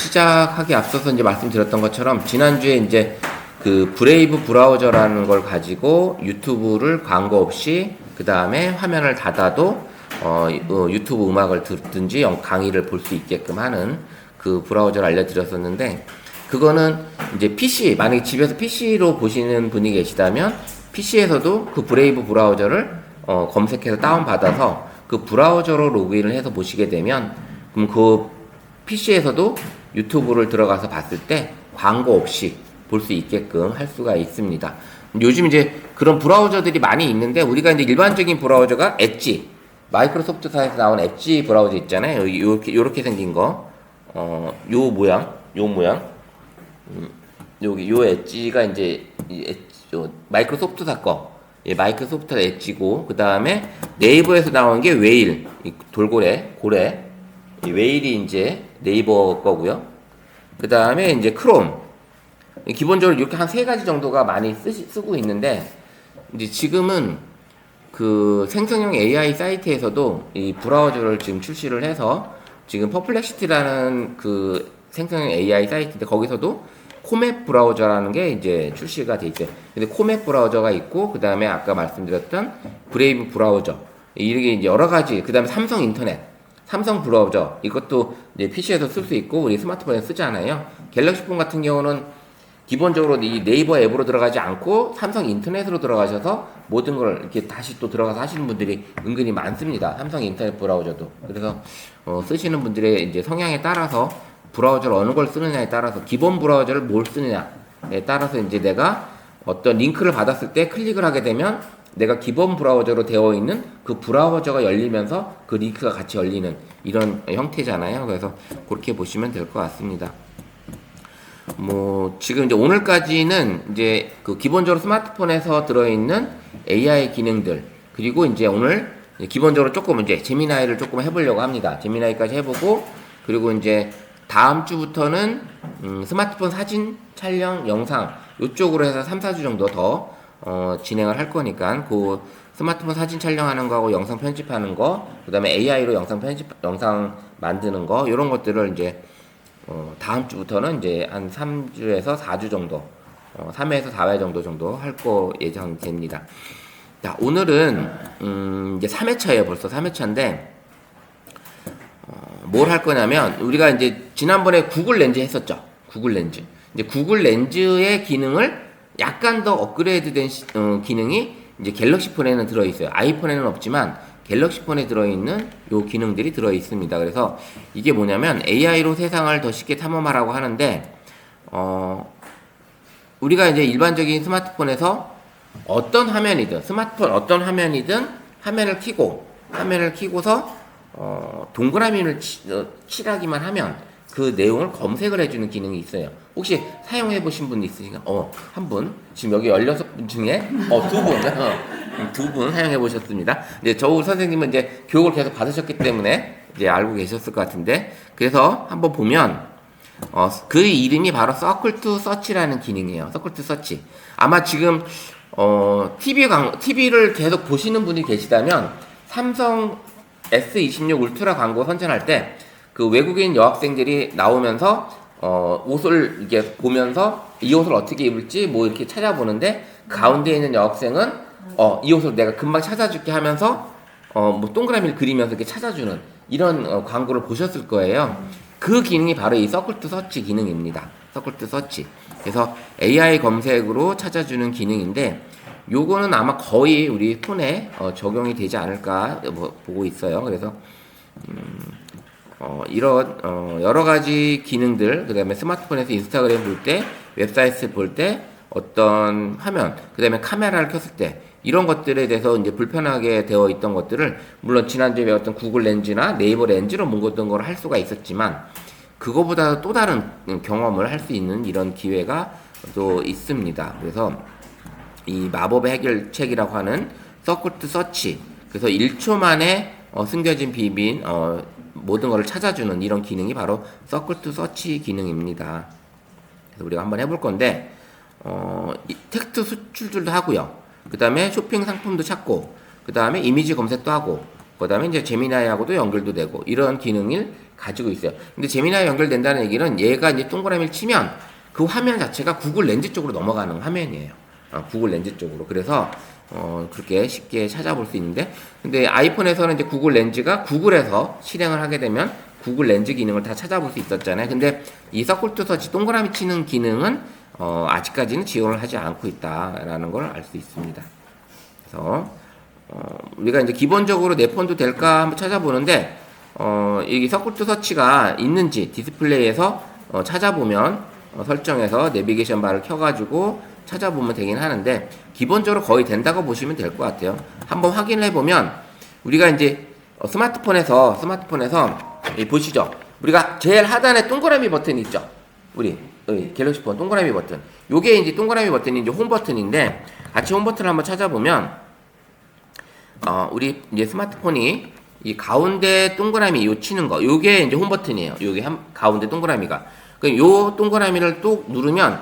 시작하기 앞서서 이제 말씀드렸던 것처럼 지난주에 이제 그 브레이브 브라우저라는 걸 가지고 유튜브를 광고 없이 그 다음에 화면을 닫아도 유튜브 음악을 듣든지 강의를 볼 수 있게끔 하는 그 브라우저를 알려드렸었는데, 그거는 이제 PC, 만약에 집에서 PC로 보시는 분이 계시다면 PC에서도 그 브레이브 브라우저를 검색해서 다운받아서 그 브라우저로 로그인을 해서 보시게 되면, 그럼 그 PC에서도 유튜브를 들어가서 봤을 때 광고 없이 볼 수 있게끔 할 수가 있습니다. 요즘 이제 그런 브라우저들이 많이 있는데, 우리가 이제 일반적인 브라우저가 엣지, 마이크로소프트사에서 나온 엣지 브라우저 있잖아요. 요렇게 생긴 거, 요 모양, 여기 요 엣지가 이제 마이크로소프트사 거, 마이크로소프트 엣지고, 그 다음에 네이버에서 나온 게 웨일, 고래, 이 웨일이 이제 네이버 거고요. 그 다음에 이제 크롬. 기본적으로 이렇게 한 세 가지 정도가 많이 쓰고 있는데, 이제 지금은 그 생성형 AI 사이트에서도 이 브라우저를 지금 출시를 해서, 지금 퍼플렉시티라는 그 생성형 AI 사이트인데 거기서도 코맵 브라우저라는 게 이제 출시가 돼 있어요. 근데 코맵 브라우저가 있고, 그 다음에 아까 말씀드렸던 브레이브 브라우저, 이게 이제 여러 가지, 그 다음에 삼성 인터넷, 삼성 브라우저, 이것도 이제 PC에서 쓸 수 있고 우리 스마트폰에 쓰잖아요. 갤럭시폰 같은 경우는 기본적으로 이 네이버 앱으로 들어가지 않고 삼성 인터넷으로 들어가셔서 모든 걸 이렇게 다시 또 들어가서 하시는 분들이 은근히 많습니다. 삼성 인터넷 브라우저도. 그래서 쓰시는 분들의 이제 성향에 따라서 브라우저를 어느 걸 쓰느냐에 따라서, 기본 브라우저를 뭘 쓰느냐에 따라서 이제 내가 어떤 링크를 받았을 때 클릭을 하게 되면 내가 기본 브라우저로 되어 있는 그 브라우저가 열리면서 그 링크가 같이 열리는 이런 형태잖아요. 그래서 그렇게 보시면 될 것 같습니다. 뭐 지금 이제 오늘까지는 이제 그 기본적으로 스마트폰에서 들어있는 AI 기능들, 그리고 이제 오늘 기본적으로 조금 이제 제미나이를 조금 해보려고 합니다. 제미나이까지 해보고, 그리고 이제 다음 주부터는 스마트폰 사진 촬영 영상 이쪽으로 해서 3, 4주 정도 더 진행을 할 거니까, 그 스마트폰 사진 촬영하는 거하고 영상 편집하는 거, 그 다음에 AI로 영상 만드는 거, 이런 것들을 이제 다음 주부터는 이제 한 3주에서 4주 정도, 3회에서 4회 정도 할 거 예정됩니다. 자, 오늘은 이제 3회차예요. 벌써 3회차인데 뭘 할 거냐면, 우리가 이제 지난번에 구글 렌즈 했었죠. 구글 렌즈. 이제 구글 렌즈의 기능을 약간 더 업그레이드된 기능이 이제 갤럭시 폰에는 들어있어요. 아이폰에는 없지만 갤럭시 폰에 들어있는 요 기능들이 들어있습니다. 그래서 이게 뭐냐면 AI로 세상을 더 쉽게 탐험하라고 하는데, 우리가 이제 일반적인 스마트폰에서 어떤 화면이든, 스마트폰 어떤 화면이든 화면을 켜고서 동그라미를 칠하기만 하면 그 내용을 검색을 해주는 기능이 있어요. 혹시 사용해 보신 분 있으신가? 한 분, 지금 여기 16분 중에 두 분 사용해 보셨습니다. 이제 저우 선생님은 이제 교육을 계속 받으셨기 때문에 이제 알고 계셨을 것 같은데, 그래서 한번 보면 그 이름이 바로 서클 투 서치라는 기능이에요. 서클 투 서치. 아마 지금 TV를 계속 보시는 분이 계시다면 삼성 S26 울트라 광고 선전할 때 그 외국인 여학생들이 나오면서 옷을 이게 보면서 이 옷을 어떻게 입을지 뭐 이렇게 찾아보는데, 가운데 있는 여학생은 이 옷을 내가 금방 찾아줄게 하면서 뭐 동그라미를 그리면서 이렇게 찾아주는 이런 광고를 보셨을 거예요. 그 기능이 바로 이 서클 투 서치 기능입니다. 서클 투 서치. 그래서 AI 검색으로 찾아주는 기능인데, 요거는 아마 거의 우리 폰에 적용이 되지 않을까 보고 있어요. 그래서 이런 여러 가지 기능들, 그 다음에 스마트폰에서 인스타그램 볼 때, 웹사이트 볼 때, 어떤 화면, 그 다음에 카메라를 켰을 때, 이런 것들에 대해서 이제 불편하게 되어 있던 것들을, 물론 지난주에 배웠던 구글 렌즈나 네이버 렌즈로 모든 걸 할 수가 있었지만, 그거보다 또 다른 경험을 할 수 있는 이런 기회가 또 있습니다. 그래서 이 마법의 해결책이라고 하는 서클 투 서치, 그래서 1초 만에 숨겨진 비밀, 모든 것을 찾아주는 이런 기능이 바로 서클 투 서치 기능입니다. 그래서 우리가 한번 해볼 건데, 텍스트 수출도 하고요. 그 다음에 쇼핑 상품도 찾고, 그 다음에 이미지 검색도 하고, 그 다음에 이제 제미나이하고도 연결도 되고, 이런 기능을 가지고 있어요. 근데 제미나이 연결된다는 얘기는 얘가 이제 동그라미를 치면 그 화면 자체가 구글 렌즈 쪽으로 넘어가는 화면이에요. 구글 렌즈 쪽으로. 그래서 그렇게 쉽게 찾아볼 수 있는데, 근데 아이폰에서는 이제 구글 렌즈가 구글에서 실행을 하게 되면 구글 렌즈 기능을 다 찾아볼 수 있었잖아요. 근데 이 서클 투 서치 동그라미 치는 기능은 아직까지는 지원을 하지 않고 있다라는 걸 알 수 있습니다. 그래서 우리가 이제 기본적으로 내 폰도 될까 한번 찾아보는데, 이 서클 투 서치가 있는지 디스플레이에서 찾아보면 설정에서 내비게이션 바를 켜가지고 찾아보면 되긴 하는데, 기본적으로 거의 된다고 보시면 될 것 같아요. 한번 확인을 해보면, 우리가 이제 스마트폰에서 보시죠. 우리가 제일 하단에 동그라미 버튼이 있죠. 우리 갤럭시 폰 동그라미 버튼. 요게 이제 동그라미 버튼이 이제 홈 버튼인데, 같이 홈 버튼을 한번 찾아보면, 우리 이제 스마트폰이 이 가운데 동그라미 요 치는 거, 요게 이제 홈 버튼이에요. 요게 가운데 동그라미가. 그 요 동그라미를 또 누르면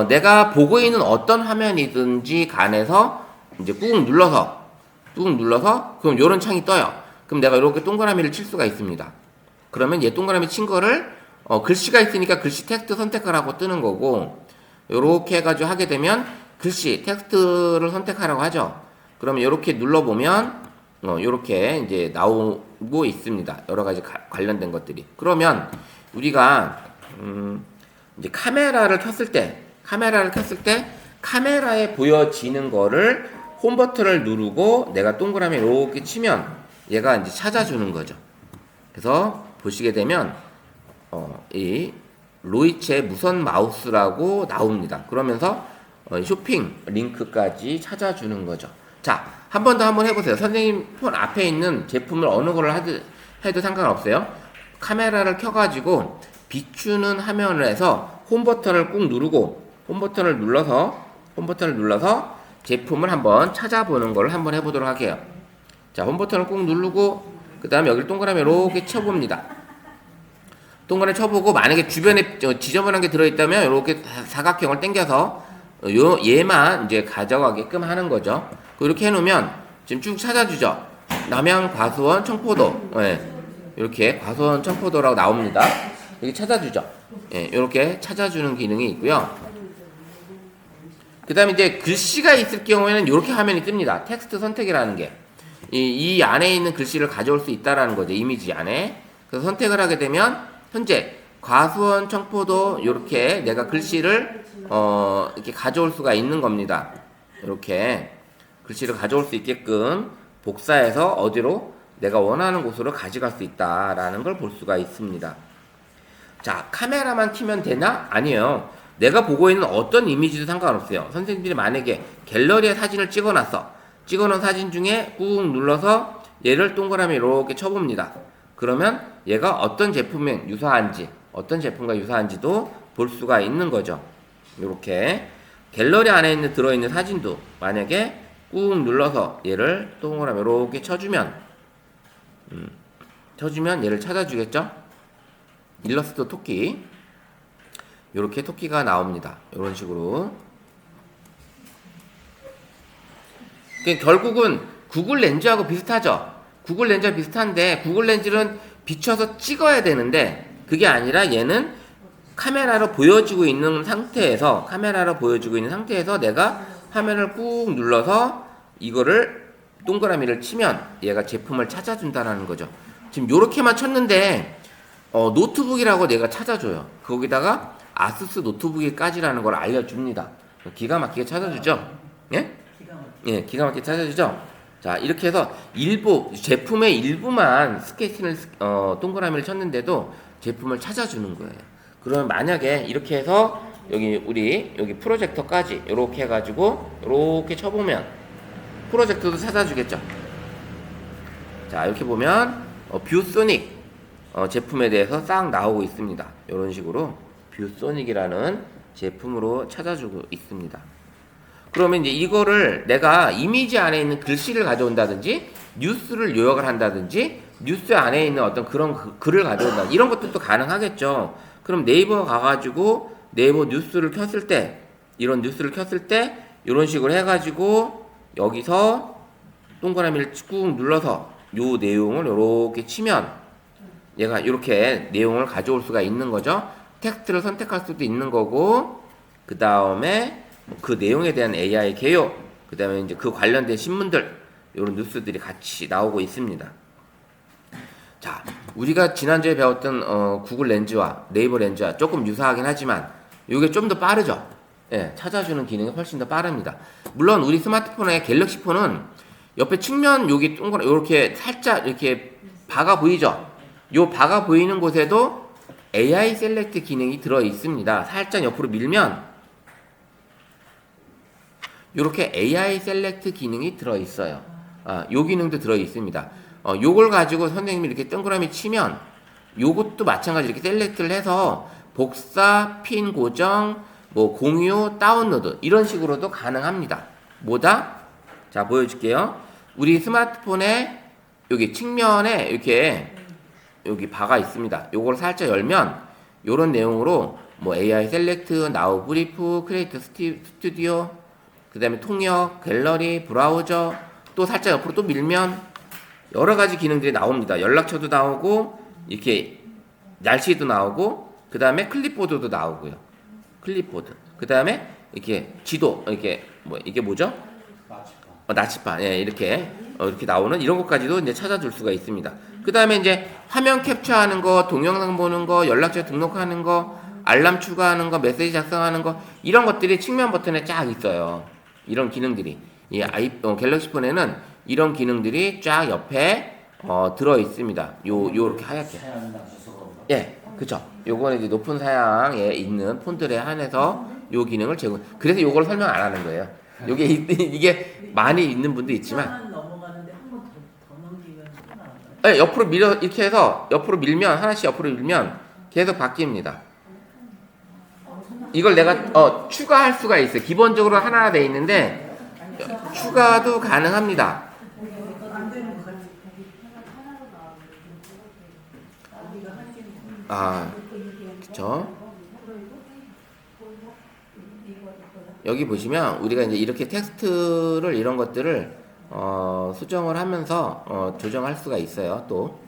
내가 보고 있는 어떤 화면이든지 간에서 이제 꾹 눌러서 그럼 요런 창이 떠요. 그럼 내가 이렇게 동그라미를 칠 수가 있습니다. 그러면 얘 동그라미 친 거를 글씨가 있으니까 글씨 텍스트 선택을 하고 뜨는 거고, 요렇게 해가지고 하게 되면 글씨 텍스트를 선택하라고 하죠. 그러면 요렇게 눌러보면 요렇게 이제 나오고 있습니다. 여러 가지 관련된 것들이. 그러면 우리가 이제 카메라를 켰을 때 카메라에 보여지는 거를 홈 버튼을 누르고 내가 동그라미 이렇게 치면 얘가 이제 찾아주는 거죠. 그래서 보시게 되면 이 로이체 무선 마우스라고 나옵니다. 그러면서 쇼핑 링크까지 찾아주는 거죠. 자, 한 번 더 한번 해보세요. 선생님 폰 앞에 있는 제품을 어느 걸로 해도 상관없어요. 카메라를 켜가지고 비추는 화면에서 홈 버튼을 꾹 누르고 홈 버튼을 눌러서 제품을 한번 찾아보는 걸 한번 해보도록 할게요. 자, 홈 버튼을 꾹 누르고 그 다음에 여기 동그라미 이렇게 쳐봅니다. 동그라미 쳐보고 만약에 주변에 지저분한 게 들어있다면 이렇게 사각형을 당겨서 얘만 이제 가져가게끔 하는 거죠. 이렇게 해놓으면 지금 쭉 찾아주죠. 남양, 과수원, 청포도. 이렇게 과수원, 청포도라고 나옵니다. 이렇게 찾아주죠. 이렇게 찾아주는 기능이 있고요. 그 다음에 이제 글씨가 있을 경우에는 이렇게 화면이 뜹니다. 텍스트 선택이라는 게. 이 안에 있는 글씨를 가져올 수 있다라는 거죠. 이미지 안에. 그래서 선택을 하게 되면 현재 과수원, 청포도 이렇게 내가 글씨를 이렇게 가져올 수가 있는 겁니다. 이렇게 글씨를 가져올 수 있게끔 복사해서 어디로 내가 원하는 곳으로 가져갈 수 있다라는 걸 볼 수가 있습니다. 자, 카메라만 켜면 되나? 아니에요. 내가 보고 있는 어떤 이미지도 상관없어요. 선생님들이 만약에 갤러리에 사진을 찍어놓은 사진 중에 꾹 눌러서 얘를 동그라미 이렇게 쳐봅니다. 그러면 얘가 어떤 제품과 유사한지도 볼 수가 있는 거죠. 이렇게 갤러리 안에 들어있는 사진도 만약에 꾹 눌러서 얘를 동그라미 이렇게 쳐주면 얘를 찾아주겠죠? 일러스트 토끼. 이렇게 토끼가 나옵니다. 이런 식으로. 결국은 구글 렌즈하고 비슷하죠? 구글 렌즈와 비슷한데 구글 렌즈는 비춰서 찍어야 되는데 그게 아니라 얘는 카메라로 보여지고 있는 상태에서 내가 화면을 꾹 눌러서 이거를 동그라미를 치면 얘가 제품을 찾아준다는 거죠. 지금 요렇게만 쳤는데 노트북이라고 내가 찾아줘요. 거기다가 아수스 노트북이까지라는 걸 알려줍니다. 기가 막히게 찾아주죠. 예? 기가 막히게 찾아주죠. 자, 이렇게 해서 제품의 일부만 스케치를 동그라미를 쳤는데도 제품을 찾아주는 거예요. 그러면 만약에 이렇게 해서 여기 프로젝터까지 이렇게 해가지고 이렇게 쳐보면 프로젝터도 찾아주겠죠. 자, 이렇게 보면 뷰소닉 제품에 대해서 싹 나오고 있습니다. 이런 식으로 뷰소닉이라는 제품으로 찾아주고 있습니다. 그러면 이제 이거를 내가 이미지 안에 있는 글씨를 가져온다든지 뉴스를 요약을 한다든지 뉴스 안에 있는 어떤 그런 글을 가져온다, 이런 것들도 가능하겠죠. 그럼 네이버 가가지고 네이버 뉴스를 켰을 때 이런 식으로 해가지고 여기서 동그라미를 꾹 눌러서 요 내용을 이렇게 치면 얘가 이렇게 내용을 가져올 수가 있는 거죠. 텍스트를 선택할 수도 있는 거고, 그 다음에 그 내용에 대한 AI 개요, 그 다음에 이제 그 관련된 신문들, 이런 뉴스들이 같이 나오고 있습니다. 자, 우리가 지난주에 배웠던 구글 렌즈와 네이버 렌즈와 조금 유사하긴 하지만 이게 좀 더 빠르죠. 예, 찾아주는 기능이 훨씬 더 빠릅니다. 물론 우리 스마트폰의 갤럭시 폰은 옆에 측면 여기 동그랗게 이렇게 살짝 이렇게 바가 보이죠. 요 바가 보이는 곳에도 AI 셀렉트 기능이 들어 있습니다. 살짝 옆으로 밀면 이렇게 AI 셀렉트 기능이 들어 있어요. 요 기능도 들어 있습니다. 요걸 가지고 선생님이 이렇게 동그라미 치면 요것도 마찬가지로 이렇게 셀렉트를 해서 복사, 핀 고정, 뭐 공유, 다운로드 이런 식으로도 가능합니다. 뭐다? 자, 보여줄게요. 우리 스마트폰에 여기 측면에 이렇게 여기 바가 있습니다. 요걸 살짝 열면 요런 내용으로 뭐 AI 셀렉트, 나우 브리프, 크리에이터 스튜디오, 그 다음에 통역, 갤러리, 브라우저, 또 살짝 옆으로 또 밀면 여러 가지 기능들이 나옵니다. 연락처도 나오고, 이렇게 날씨도 나오고, 그 다음에 클립보드도 나오고요. 클립보드. 그 다음에 이렇게 지도, 이렇게 뭐 이게 뭐죠? 나치판. 예, 이렇게 이렇게 나오는 이런 것까지도 이제 찾아줄 수가 있습니다. 그 다음에 이제 화면 캡처하는 거, 동영상 보는 거, 연락처 등록하는 거, 알람 추가하는 거, 메시지 작성하는 거 이런 것들이 측면 버튼에 쫙 있어요. 이런 기능들이 이 갤럭시 폰에는 이런 기능들이 쫙 옆에 들어 있습니다. 요렇게 하얗게. 예, 그쵸. 요거는 이제 높은 사양에 있는 폰들에 한해서 요 기능을 제공. 그래서 요걸 설명 안 하는 거예요. 요게 이게 많이 있는 분도 있지만. 예, 옆으로 밀어 이렇게 해서 옆으로 밀면 하나씩 옆으로 밀면 계속 바뀝니다. 이걸 내가 추가할 수가 있어요. 기본적으로 하나 돼 있는데 추가도 가능합니다. 그쵸. 여기 보시면 우리가 이제 이렇게 텍스트를 이런 것들을 수정을 하면서 조정할 수가 있어요. 또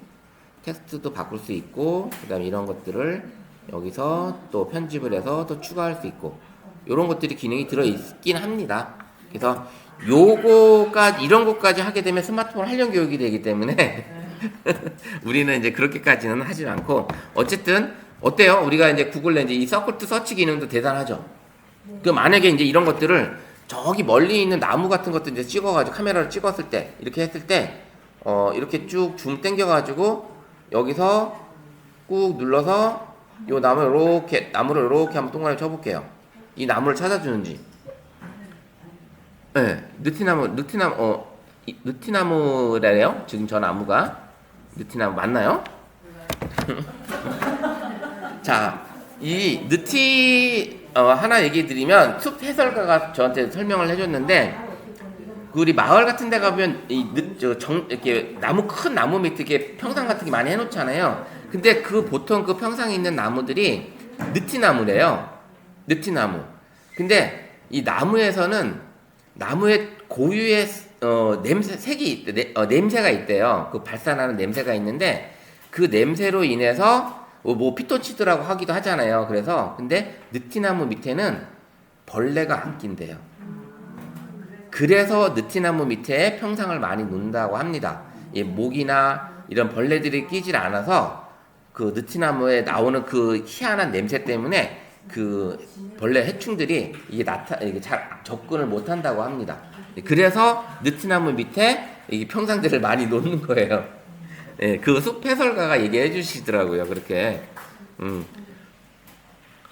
텍스트도 바꿀 수 있고, 그 다음에 이런 것들을 여기서 또 편집을 해서 또 추가할 수 있고, 이런 것들이 기능이 들어있긴 합니다. 그래서 요거까지, 이런 것까지 하게 되면 스마트폰 활용 교육이 되기 때문에 우리는 이제 그렇게까지는 하지 않고, 어쨌든 어때요? 우리가 이제 구글 렌즈 이 서클 투 서치 기능도 대단하죠. 그 만약에 이제 이런 것들을 저기 멀리 있는 나무 같은 것도 이제 찍어가지고 카메라로 찍었을 때, 이렇게 했을 때 이렇게 쭉 줌 당겨가지고 여기서 꾹 눌러서 요 나무를 이렇게 한번 동그라미 쳐볼게요. 이 나무를 찾아주는지. 네, 느티나무래요. 지금 저 나무가 느티나무 맞나요? 자, 이 하나 얘기 드리면 숲 해설가가 저한테 설명을 해줬는데, 우리 마을 같은 데 가보면 이렇게 큰 나무 밑에 이렇게 평상 같은 게 많이 해놓잖아요. 근데 보통 그 평상에 있는 나무들이 느티나무래요. 느티나무. 근데 이 나무에서는 나무의 고유의 냄새가 있대요. 그 발산하는 냄새가 있는데 그 냄새로 인해서 뭐 피톤치드라고 하기도 하잖아요. 그래서 근데 느티나무 밑에는 벌레가 안 낀대요. 그래서 느티나무 밑에 평상을 많이 놓는다고 합니다. 이 모기나 이런 벌레들이 끼질 않아서 그 느티나무에 나오는 그 희한한 냄새 때문에 그 벌레 해충들이 이게 잘 접근을 못 한다고 합니다. 그래서 느티나무 밑에 이 평상들을 많이 놓는 거예요. 예, 그 숲 해설가가 얘기해 주시더라고요. 그렇게.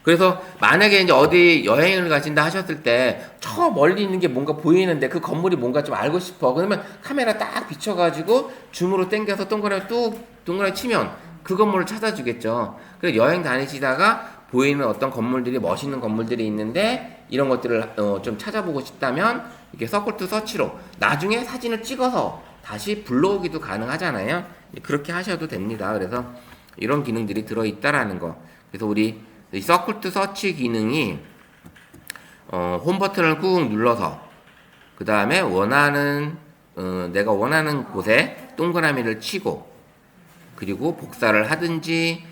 그래서 만약에 이제 어디 여행을 가신다 하셨을 때 저 멀리 있는 게 뭔가 보이는데 그 건물이 뭔가 좀 알고 싶어. 그러면 카메라 딱 비춰가지고 줌으로 당겨서 동그라미 치면 그 건물을 찾아주겠죠. 그래서 여행 다니시다가 보이는 어떤 건물들이 멋있는 건물들이 있는데 이런 것들을 좀 찾아보고 싶다면 이렇게 서클 투 서치로 나중에 사진을 찍어서 다시 불러오기도 가능하잖아요. 그렇게 하셔도 됩니다. 그래서 이런 기능들이 들어있다라는 거. 그래서 우리 이 서클 투 서치 기능이 홈 버튼을 꾹 눌러서 그 다음에 내가 원하는 곳에 동그라미를 치고 그리고 복사를 하든지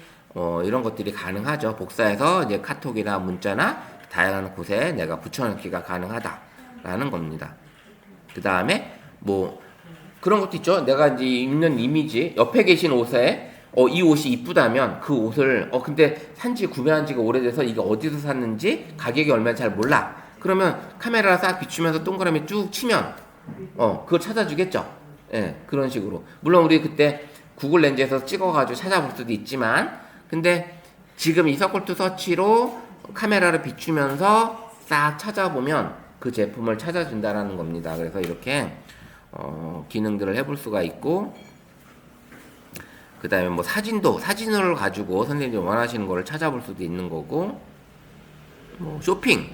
이런 것들이 가능하죠. 복사해서 이제 카톡이나 문자나 다양한 곳에 내가 붙여넣기가 가능하다라는 겁니다. 그 다음에 뭐 그런 것도 있죠. 내가 이제 입는 이미지 옆에 계신 옷에 이 옷이 이쁘다면 그 옷을 근데 산지 구매한 지가 오래돼서 이게 어디서 샀는지 가격이 얼마인지 잘 몰라. 그러면 카메라를 싹 비추면서 동그라미 쭉 치면 그걸 찾아주겠죠. 예, 그런 식으로. 물론 우리 그때 구글 렌즈에서 찍어가지고 찾아볼 수도 있지만, 근데 지금 이 서클2 서치로 카메라를 비추면서 싹 찾아보면 그 제품을 찾아준다라는 겁니다. 그래서 이렇게 기능들을 해볼 수가 있고, 그 다음에 뭐 사진을 가지고 선생님이 원하시는 거를 찾아볼 수도 있는 거고, 뭐 쇼핑,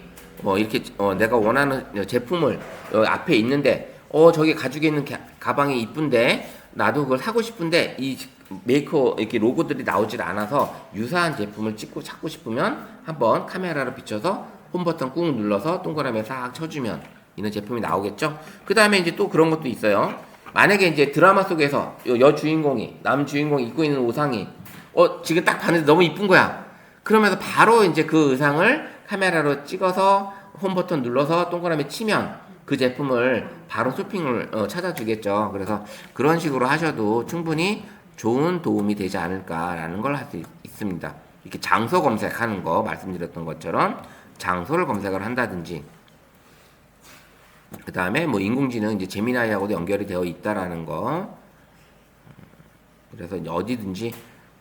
이렇게 내가 원하는 제품을 앞에 있는데 저기 가지고 있는 가방이 이쁜데 나도 그걸 사고 싶은데 이 메이커 이렇게 로고들이 나오질 않아서 유사한 제품을 찾고 싶으면 한번 카메라를 비춰서 홈 버튼 꾹 눌러서 동그라미에 싹 쳐주면 이런 제품이 나오겠죠. 그 다음에 이제 또 그런 것도 있어요. 만약에 이제 드라마 속에서 남 주인공이 입고 있는 의상이 지금 딱 봤는데 너무 이쁜 거야. 그러면서 바로 이제 그 의상을 카메라로 찍어서 홈 버튼 눌러서 동그라미 치면 그 제품을 바로 쇼핑을 찾아주겠죠. 그래서 그런 식으로 하셔도 충분히 좋은 도움이 되지 않을까라는 걸 할 수 있습니다. 이렇게 장소 검색하는 거 말씀드렸던 것처럼 장소를 검색을 한다든지, 그 다음에 뭐 인공지능 이제 제미나이하고도 연결이 되어 있다라는 거. 그래서 이제 어디든지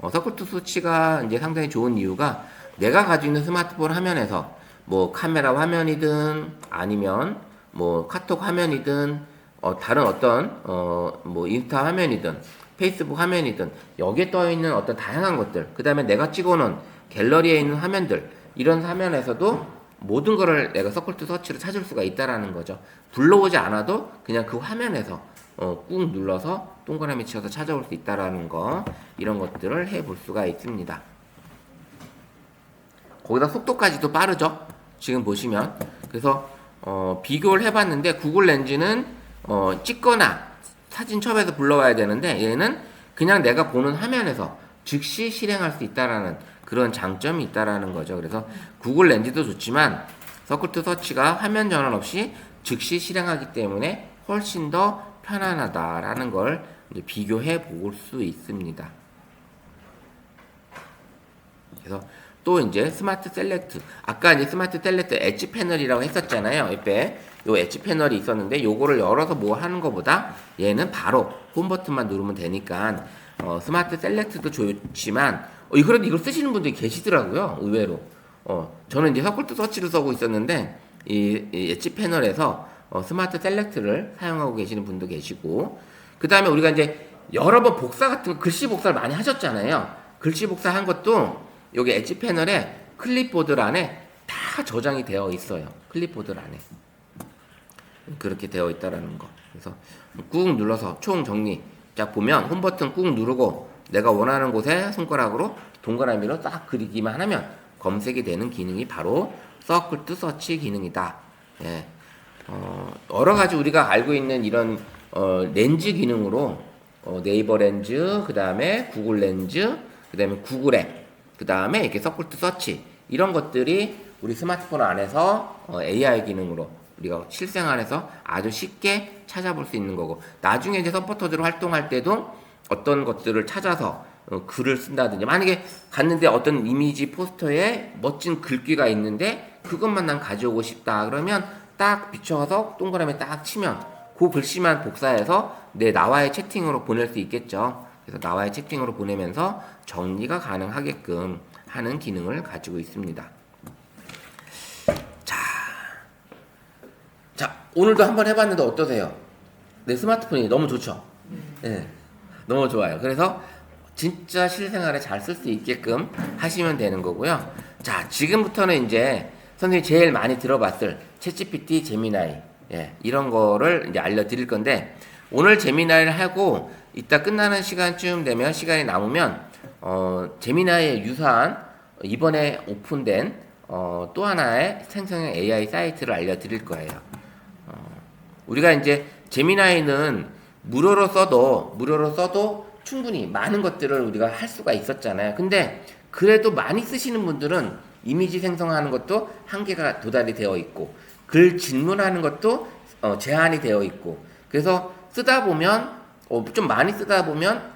서클2 서치가 이제 상당히 좋은 이유가 내가 가지고 있는 스마트폰 화면에서 뭐 카메라 화면이든 아니면 뭐 카톡 화면이든 다른 어떤 뭐 인스타 화면이든 페이스북 화면이든 여기에 떠 있는 어떤 다양한 것들, 그 다음에 내가 찍어놓은 갤러리에 있는 화면들, 이런 화면에서도 모든 거를 내가 서클2 서치로 찾을 수가 있다라는 거죠. 불러오지 않아도 그냥 그 화면에서 꾹 눌러서 동그라미 치어서 찾아올 수 있다라는 거, 이런 것들을 해볼 수가 있습니다. 거기다 속도까지도 빠르죠. 지금 보시면. 그래서 비교를 해봤는데 구글 렌즈는 찍거나 사진첩에서 불러와야 되는데 얘는 그냥 내가 보는 화면에서 즉시 실행할 수 있다라는 그런 장점이 있다라는 거죠. 그래서 구글 렌즈도 좋지만 서클2 서치가 화면 전환 없이 즉시 실행하기 때문에 훨씬 더 편안하다라는 걸 이제 비교해 볼 수 있습니다. 그래서 또 이제 스마트 셀렉트, 아까 이제 스마트 셀렉트 엣지 패널이라고 했었잖아요. 옆에 요 엣지 패널이 있었는데 요거를 열어서 뭐 하는 것보다 얘는 바로 홈 버튼만 누르면 되니까 스마트 셀렉트도 좋지만 그래도 이걸 쓰시는 분들이 계시더라고요. 의외로. 저는 이제 서클2 서치를 쓰고 있었는데 이 엣지 패널에서 스마트 셀렉트를 사용하고 계시는 분도 계시고, 그 다음에 우리가 이제 여러 번 복사 같은 거, 글씨 복사를 많이 하셨잖아요. 글씨 복사한 것도 여기 엣지 패널에 클립보드 안에 다 저장이 되어 있어요. 클립보드 안에 그렇게 되어 있다라는 거. 그래서 꾹 눌러서 총 정리 딱 보면 홈 버튼 꾹 누르고 내가 원하는 곳에 손가락으로 동그라미로 딱 그리기만 하면 검색이 되는 기능이 바로 서클2 서치 기능이다. 예. 여러 가지 우리가 알고 있는 이런 렌즈 기능으로 네이버 렌즈, 그 다음에 구글 렌즈, 그 다음에 구글 앱, 그 다음에 이렇게 서클2 서치, 이런 것들이 우리 스마트폰 안에서 AI 기능으로 우리가 실생활에서 아주 쉽게 찾아볼 수 있는 거고, 나중에 이제 서포터즈로 활동할 때도 어떤 것들을 찾아서 글을 쓴다든지, 만약에 갔는데 어떤 이미지 포스터에 멋진 글귀가 있는데 그것만 난 가져오고 싶다 그러면 딱 비춰서 동그라미 딱 치면 그 글씨만 복사해서 나와의 채팅으로 보낼 수 있겠죠. 그래서 나와의 채팅으로 보내면서 정리가 가능하게끔 하는 기능을 가지고 있습니다. 자, 오늘도 한번 해봤는데 어떠세요? 내 스마트폰이 너무 좋죠? 네, 너무 좋아요. 그래서 진짜 실생활에 잘 쓸 수 있게끔 하시면 되는 거고요. 자, 지금부터는 이제 선생님이 제일 많이 들어봤을 챗GPT, 제미나이, 이런 거를 이제 알려드릴 건데, 오늘 제미나이를 하고 이따 끝나는 시간쯤 되면, 시간이 남으면 제미나이에 유사한 이번에 오픈된 또 하나의 생성형 AI 사이트를 알려드릴 거예요. 우리가 이제 제미나이는 무료로 써도 충분히 많은 것들을 우리가 할 수가 있었잖아요. 근데 그래도 많이 쓰시는 분들은 이미지 생성하는 것도 한계가 도달이 되어 있고 글 질문하는 것도 제한이 되어 있고 그래서 쓰다 보면 좀 많이 쓰다 보면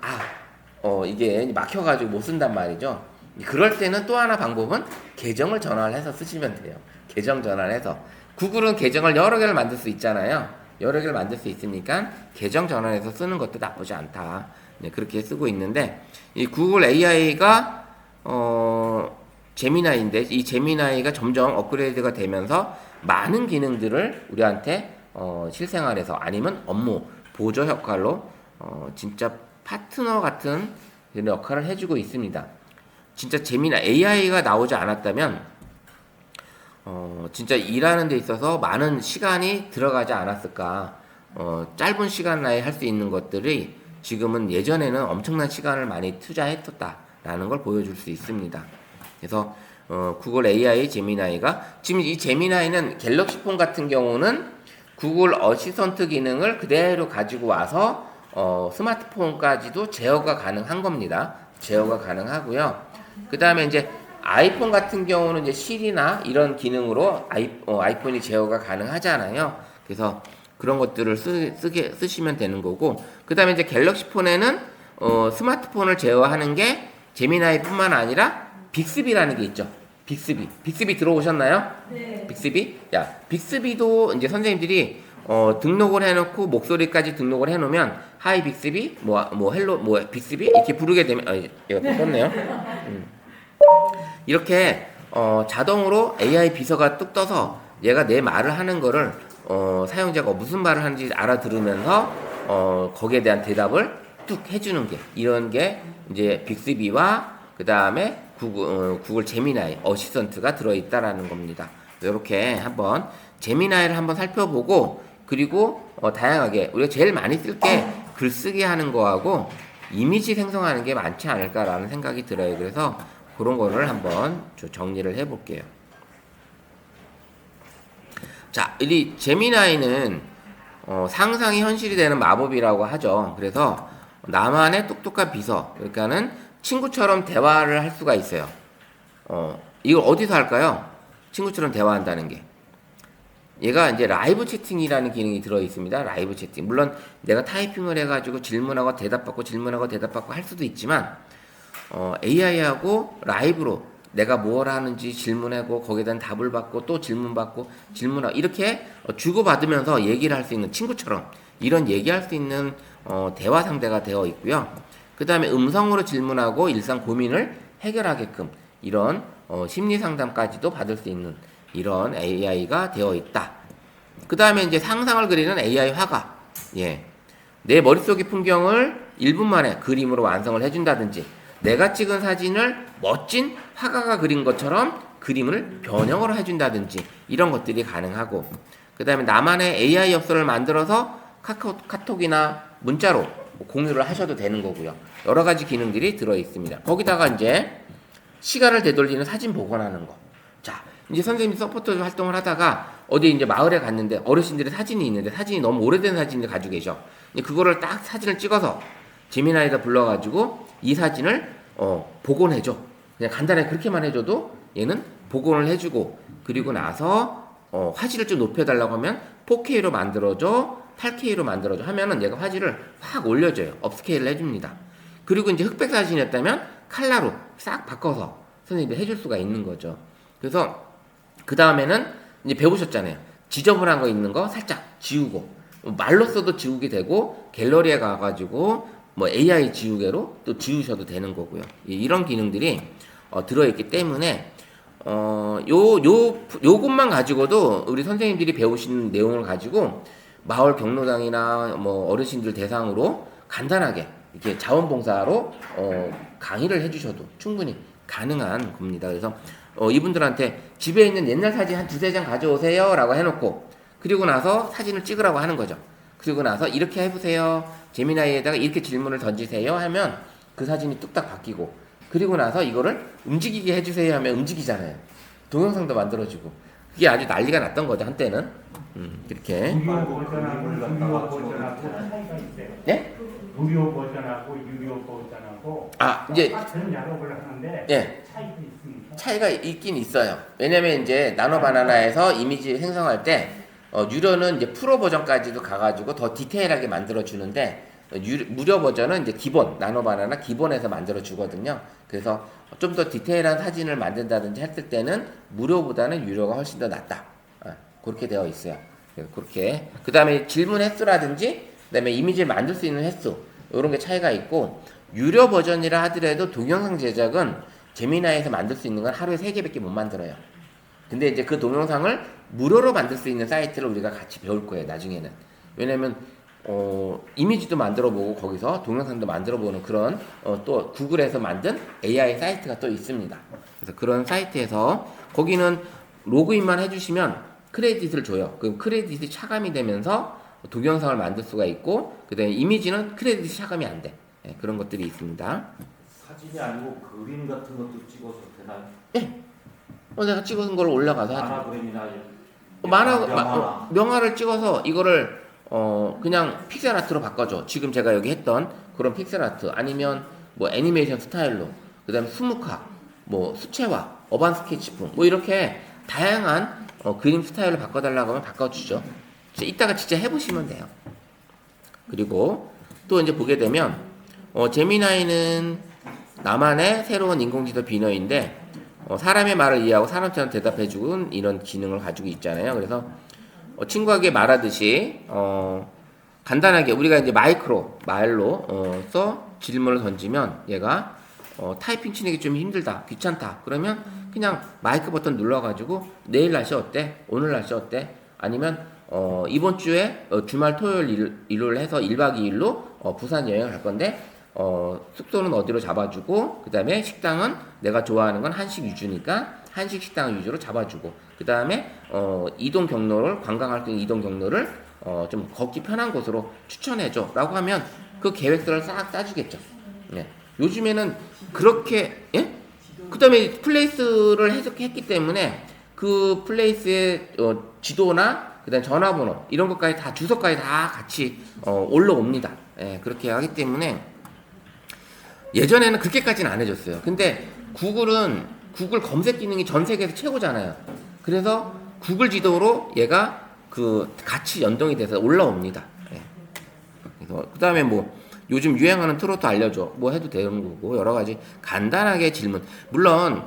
이게 막혀가지고 못 쓴단 말이죠. 그럴 때는 또 하나 방법은 계정을 전환을 해서 쓰시면 돼요. 계정 전환해서 구글은 계정을 여러 개를 만들 수 있잖아요. 여러 개를 만들 수 있으니까 계정 전환해서 쓰는 것도 나쁘지 않다. 네, 그렇게 쓰고 있는데 이 구글 AI가 제미나이인데 이 제미나이가 점점 업그레이드가 되면서 많은 기능들을 우리한테 실생활에서 아니면 업무 보조 역할로 진짜 파트너 같은 이런 역할을 해주고 있습니다. 진짜 제미나이 AI가 나오지 않았다면 진짜 일하는 데 있어서 많은 시간이 들어가지 않았을까. 짧은 시간 내에 할 수 있는 것들이 지금은 예전에는 엄청난 시간을 많이 투자했었다라는 걸 보여줄 수 있습니다. 그래서 구글 AI 제미나이가 지금 이 제미나이는 갤럭시 폰 같은 경우는 구글 어시스턴트 기능을 그대로 가지고 와서 스마트폰까지도 제어가 가능한 겁니다. 제어가 가능하고요. 그 다음에 이제 아이폰 같은 경우는 이제 실이나 이런 기능으로 아이폰이 제어가 가능하잖아요. 그래서 그런 것들을 쓰시면 되는 거고, 그 다음에 이제 갤럭시 폰에는 스마트폰을 제어하는 게 제미나이뿐만 아니라 빅스비라는 게 있죠. 빅스비 들어오셨나요? 네. 빅스비? 빅스비도 이제 선생님들이 등록을 해놓고 목소리까지 등록을 해놓으면 하이 빅스비, 헬로, 빅스비 이렇게 부르게 되면 이거 또 썼네요. 이렇게 자동으로 AI 비서가 뚝 떠서 얘가 내 말을 하는 거를 사용자가 무슨 말을 하는지 알아들으면서 거기에 대한 대답을 뚝 해주는 게 이런 게 이제 빅스비와 그 다음에 구글 제미나이 어시스턴트가 들어있다라는 겁니다. 이렇게 한번 제미나이를 한번 살펴보고 그리고 다양하게 우리가 제일 많이 쓸 게 글쓰기 하는 거하고 이미지 생성하는 게 많지 않을까라는 생각이 들어요. 그래서 그런 거를 한번 정리를 해볼게요. 자, 이 제미나이는 상상이 현실이 되는 마법이라고 하죠. 그래서 나만의 똑똑한 비서, 그러니까는 친구처럼 대화를 할 수가 있어요. 이걸 어디서 할까요? 친구처럼 대화한다는 게. 얘가 이제 라이브 채팅이라는 기능이 들어 있습니다. 라이브 채팅. 물론 내가 타이핑을 해가지고 질문하고 대답받고 질문하고 대답받고 할 수도 있지만 AI하고 라이브로 내가 뭘 하는지 질문하고 거기에 대한 답을 받고 또 질문받고 질문하고 이렇게 주고받으면서 얘기를 할 수 있는 친구처럼 이런 얘기할 수 있는 대화 상대가 되어 있고요. 그 다음에 음성으로 질문하고 일상 고민을 해결하게끔 이런 심리 상담까지도 받을 수 있는 이런 AI가 되어 있다. 그 다음에 이제 상상을 그리는 AI 화가. 예. 내 머릿속의 풍경을 1분 만에 그림으로 완성을 해준다든지 내가 찍은 사진을 멋진 화가가 그린 것처럼 그림을 변형을 해준다든지 이런 것들이 가능하고 그 다음에 나만의 AI 엽서를 만들어서 카톡이나 문자로 공유를 하셔도 되는 거고요. 여러 가지 기능들이 들어 있습니다. 거기다가 이제 시간을 되돌리는 사진 복원하는 거. 자, 이제 선생님이 서포터 활동을 하다가 어디 이제 마을에 갔는데 어르신들의 사진이 있는데 사진이 너무 오래된 사진을 가지고 계셔. 그거를 딱 사진을 찍어서 제미나이에다 불러가지고 이 사진을 복원해줘. 그냥 간단하게 그렇게만 해줘도 얘는 복원을 해주고 그리고 나서 화질을 좀 높여달라고 하면 4K로 만들어줘, 8K로 만들어줘 하면은 얘가 화질을 확 올려줘요. 업스케일을 해줍니다. 그리고 이제 흑백 사진이었다면 컬러로 싹 바꿔서 선생님이 해줄 수가 있는 거죠. 그래서 그 다음에는 이제 배우셨잖아요. 지저분한 거 있는 거 살짝 지우고 말로 써도 지우게 되고 갤러리에 가가지고 AI 지우개로 또 지우셔도 되는 거고요. 이런 기능들이 들어있기 때문에 요것만 가지고도 우리 선생님들이 배우신 내용을 가지고 마을 경로당이나 어르신들 대상으로 간단하게 이렇게 자원봉사로 강의를 해주셔도 충분히 가능한 겁니다. 그래서 이분들한테 집에 있는 옛날 사진 한 2-3장 가져오세요 라고 해놓고 그리고 나서 사진을 찍으라고 하는 거죠. 그리고 나서 이렇게 해보세요. 제미나이에다가 이렇게 질문을 던지세요 하면 그 사진이 뚝딱 바뀌고 그리고 나서 이거를 움직이게 해주세요 하면 움직이잖아요. 동영상도 만들어주고 그게 아주 난리가 났던 거죠 한때는. 이렇게. 버전하고 차이가 있어요. 네? 무료 버전하고 유료 버전하고 이제 같은 작업을 하는데 예. 차이가 있습니까? 차이가 있긴 있어요. 왜냐면 이제 나노바나나에서 이미지 생성할 때 유료는 이제 프로 버전까지도 가가지고 더 디테일하게 만들어 주는데 무료 버전은 이제 기본 나노바나나 기본에서 만들어 주거든요. 그래서 좀 더 디테일한 사진을 만든다든지 했을 때는 무료보다는 유료가 훨씬 더 낫다. 그렇게 되어 있어요. 그렇게 그 다음에 질문 횟수라든지 그다음에 이미지를 만들 수 있는 횟수 이런 게 차이가 있고 유료 버전이라 하더라도 동영상 제작은 제미나이에서 만들 수 있는 건 하루에 3개밖에 못 만들어요. 근데 이제 그 동영상을 무료로 만들 수 있는 사이트를 우리가 같이 배울 거예요, 나중에는. 왜냐면 이미지도 만들어 보고 거기서 동영상도 만들어 보는 그런 또 구글에서 만든 AI 사이트가 또 있습니다. 그래서 그런 사이트에서 거기는 로그인만 해주시면 크레딧을 줘요. 그럼 크레딧이 차감이 되면서 동영상을 만들 수가 있고 그다음에 이미지는 크레딧이 차감이 안 돼. 네, 그런 것들이 있습니다. 사진이 아니고 그림 같은 것도 찍어서 되나요? 예. 내가 찍은 걸 올라가서 하죠. 만화 그림이나 명화를 찍어서 이거를 그냥 픽셀 아트로 바꿔줘. 지금 제가 여기 했던 그런 픽셀 아트 아니면 뭐 애니메이션 스타일로 그다음에 수묵화, 뭐 수채화, 어반 스케치풍 뭐 이렇게 다양한 그림 스타일로 바꿔달라고 하면 바꿔주죠. 이따가 진짜 해보시면 돼요. 그리고 또 이제 보게 되면 제미나이는 나만의 새로운 인공지도 비너인데 사람의 말을 이해하고 사람처럼 대답해주는 이런 기능을 가지고 있잖아요. 그래서 친구에게 말하듯이 간단하게 우리가 이제 말로 써 질문을 던지면 얘가 타이핑 치는 게 좀 힘들다, 귀찮다. 그러면 그냥 마이크 버튼 눌러가지고 내일 날씨 어때? 오늘 날씨 어때? 아니면 이번 주에 주말 토요일 일요일 해서 1박 2일로 부산 여행을 갈 건데 숙소는 어디로 잡아주고 그 다음에 식당은 내가 좋아하는 건 한식 위주니까 한식 식당 위주로 잡아주고 그 다음에 이동 경로를 관광할 수 있는 이동 경로를 좀 걷기 편한 곳으로 추천해줘 라고 하면 그 계획서를 싹 짜주겠죠. 네. 요즘에는 그렇게 예? 그 다음에 플레이스를 해석했기 때문에 그 플레이스의 지도나 그 다음에 전화번호 이런 것까지 다 주소까지 다 같이 올라옵니다. 예, 그렇게 하기 때문에 예전에는 그렇게까지는 안 해줬어요. 근데 구글은 구글 검색 기능이 전 세계에서 최고잖아요. 그래서 구글 지도로 얘가 그 같이 연동이 돼서 올라옵니다. 예. 그래서 그 다음에 뭐 요즘 유행하는 트로트 알려줘 뭐 해도 되는 거고 여러 가지 간단하게 질문 물론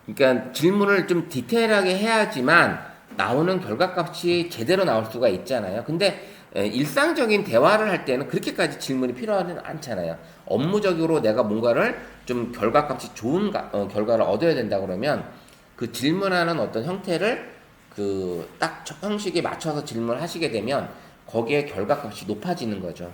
그러니까 질문을 좀 디테일하게 해야지만 나오는 결과값이 제대로 나올 수가 있잖아요. 근데 일상적인 대화를 할 때는 그렇게까지 질문이 필요하지 않잖아요. 업무적으로 내가 뭔가를 좀 결과값이 좋은 결과를 얻어야 된다 그러면 그 질문하는 어떤 형태를 그 딱 형식에 맞춰서 질문을 하시게 되면 거기에 결과값이 높아지는 거죠.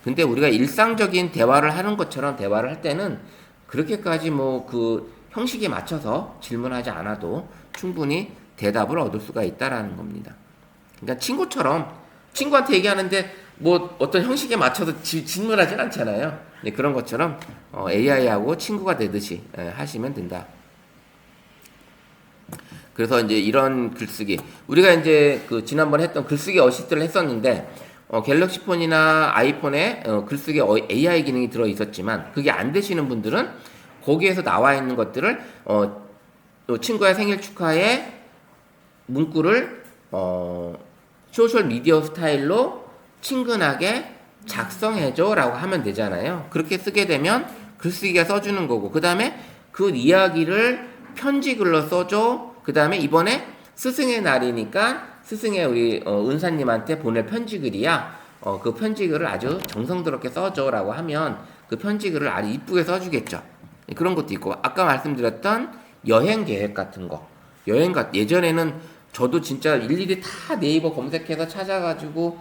근데 우리가 일상적인 대화를 하는 것처럼 대화를 할 때는 그렇게까지 뭐 그 형식에 맞춰서 질문하지 않아도 충분히 대답을 얻을 수가 있다라는 겁니다. 그러니까 친구한테 얘기하는데 뭐 어떤 형식에 맞춰서 질문하진 않잖아요. 네, 그런 것처럼 AI하고 친구가 되듯이 하시면 된다. 그래서 이제 이런 글쓰기 우리가 이제 그 지난번에 했던 글쓰기 어시스트를 했었는데 갤럭시 폰이나 아이폰에 글쓰기 AI 기능이 들어 있었지만 그게 안 되시는 분들은 거기에서 나와 있는 것들을 친구의 생일 축하에 문구를 소셜 미디어 스타일로 친근하게 작성해줘 라고 하면 되잖아요. 그렇게 쓰게 되면 글쓰기가 써주는 거고 그 다음에 그 이야기를 편지글로 써줘. 그 다음에 이번에 스승의 날이니까 스승의 우리 은사님한테 보낼 편지글이야. 그 편지글을 아주 정성스럽게 써줘 라고 하면 그 편지글을 아주 이쁘게 써주겠죠. 그런 것도 있고 아까 말씀드렸던 여행 계획 같은 거 예전에는 저도 진짜 일일이 다 네이버 검색해서 찾아가지고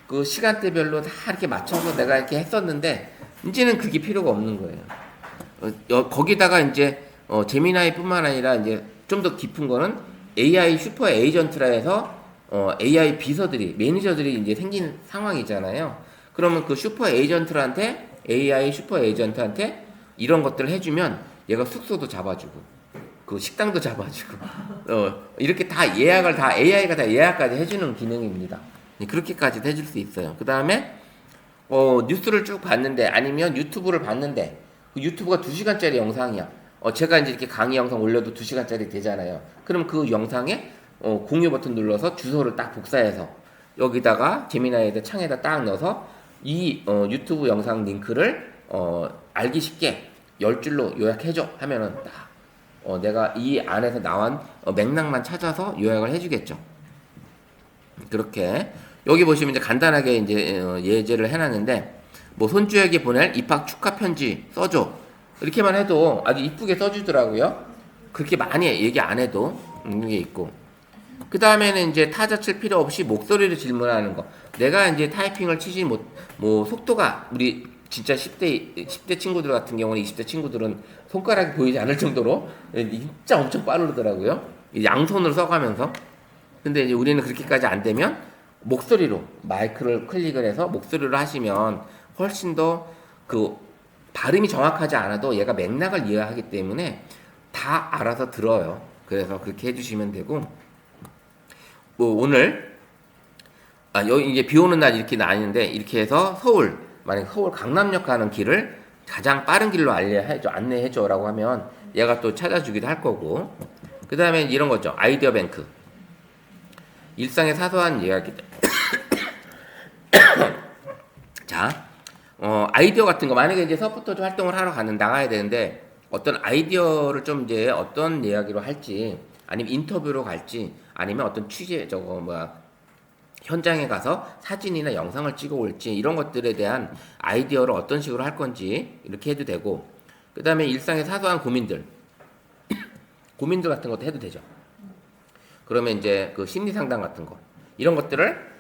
그 시간대별로 다 이렇게 맞춰서 내가 이렇게 했었는데 이제는 그게 필요가 없는 거예요. 거기다가 이제 제미나이뿐만 아니라 이제 좀 더 깊은 거는 AI 슈퍼 에이전트라 해서 AI 비서들이 매니저들이 이제 생긴 상황이잖아요. 그러면 그 슈퍼 에이전트한테 AI 슈퍼 에이전트한테 이런 것들을 해주면 얘가 숙소도 잡아주고 그 식당도 잡아주고 이렇게 다 예약을 다 AI가 다 예약까지 해주는 기능입니다. 그렇게까지 해줄 수 있어요. 그 다음에 뉴스를 쭉 봤는데 아니면 유튜브를 봤는데 그 유튜브가 2시간짜리 영상이야. 제가 이제 이렇게 강의 영상 올려도 2시간짜리 되잖아요. 그럼 그 영상에 공유 버튼 눌러서 주소를 딱 복사해서 여기다가 제미나이에다 창에다 딱 넣어서 이 유튜브 영상 링크를 알기 쉽게 10줄로 요약해줘 하면은 딱 내가 이 안에서 나온 맥락만 찾아서 요약을 해주겠죠. 그렇게 여기 보시면 이제 간단하게 이제 예제를 해놨는데 뭐 손주에게 보낼 입학 축하 편지 써줘 이렇게만 해도 아주 이쁘게 써주더라고요. 그렇게 많이 얘기 안 해도 있는 게 있고 그 다음에는 이제 타자 칠 필요 없이 목소리로 질문하는 거. 내가 이제 타이핑을 치지 뭐 속도가 우리 진짜 10대 친구들 같은 경우는 20대 친구들은 손가락이 보이지 않을 정도로 진짜 엄청 빠르더라고요. 양손으로 써가면서. 근데 이제 우리는 그렇게까지 안 되면 목소리로 마이크를 클릭을 해서 목소리로 하시면 훨씬 더 그 발음이 정확하지 않아도 얘가 맥락을 이해하기 때문에 다 알아서 들어요. 그래서 그렇게 해주시면 되고 뭐 오늘 여기 이제 비 오는 날 이렇게 나뉘는데 이렇게 해서 만약 서울 강남역 가는 길을 가장 빠른 길로 안내해줘라고 하면 얘가 또 찾아주기도 할 거고 그 다음에 이런 거죠. 아이디어 뱅크 일상의 사소한 이야기들 자 아이디어 같은 거 만약에 이제 서포터 활동을 하러 나가야 되는데 어떤 아이디어를 좀 이제 어떤 이야기로 할지 아니면 인터뷰로 갈지 아니면 어떤 취재 현장에 가서 사진이나 영상을 찍어 올지 이런 것들에 대한 아이디어를 어떤 식으로 할 건지 이렇게 해도 되고 그 다음에 일상의 사소한 고민들 같은 것도 해도 되죠. 그러면 이제 그 심리 상담 같은 거 이런 것들을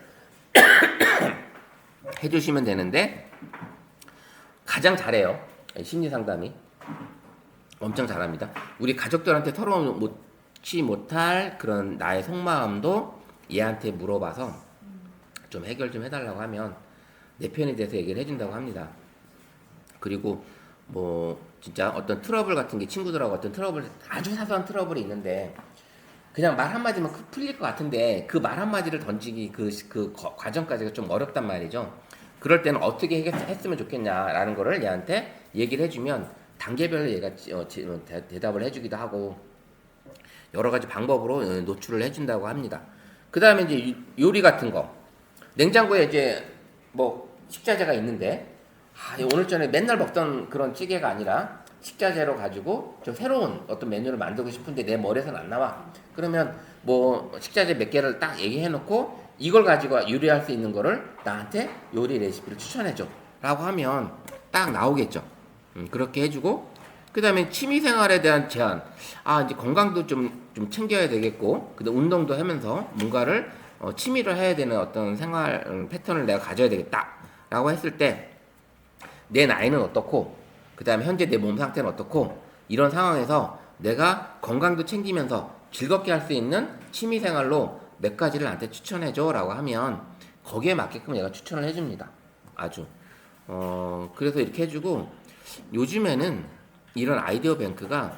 해주시면 되는데 가장 잘해요. 심리 상담이 엄청 잘합니다. 우리 가족들한테 털어놓지 못할 그런 나의 속마음도 얘한테 물어봐서 좀 해결 좀 해달라고 하면 내 편에 대해서 얘기를 해준다고 합니다. 그리고 뭐 진짜 어떤 트러블 같은 게 친구들하고 어떤 트러블 아주 사소한 트러블이 있는데 그냥 말 한마디면 풀릴 것 같은데 그 말 한마디를 던지기 그 과정까지가 좀 어렵단 말이죠. 그럴 때는 어떻게 했으면 좋겠냐라는 거를 얘한테 얘기를 해주면 단계별로 얘가 대답을 해주기도 하고 여러 가지 방법으로 노출을 해준다고 합니다. 그 다음에 이제 요리 같은 거 냉장고에 이제 뭐 식자재가 있는데 오늘 전에 맨날 먹던 그런 찌개가 아니라 식자재로 가지고 좀 새로운 어떤 메뉴를 만들고 싶은데 내 머리에서는 안 나와. 그러면 뭐 식자재 몇 개를 딱 얘기해 놓고 이걸 가지고 요리할 수 있는 거를 나한테 요리 레시피를 추천해줘 라고 하면 딱 나오겠죠. 그렇게 해주고 그 다음에 취미생활에 대한 제한 이제 건강도 좀 챙겨야 되겠고 그다음 운동도 하면서 뭔가를 취미를 해야 되는 어떤 생활 패턴을 내가 가져야 되겠다 라고 했을 때 내 나이는 어떻고 그 다음에 현재 내 몸 상태는 어떻고 이런 상황에서 내가 건강도 챙기면서 즐겁게 할 수 있는 취미생활로 몇 가지를 나한테 추천해줘 라고 하면 거기에 맞게끔 얘가 추천을 해줍니다. 아주 그래서 이렇게 해주고 요즘에는 이런 아이디어 뱅크가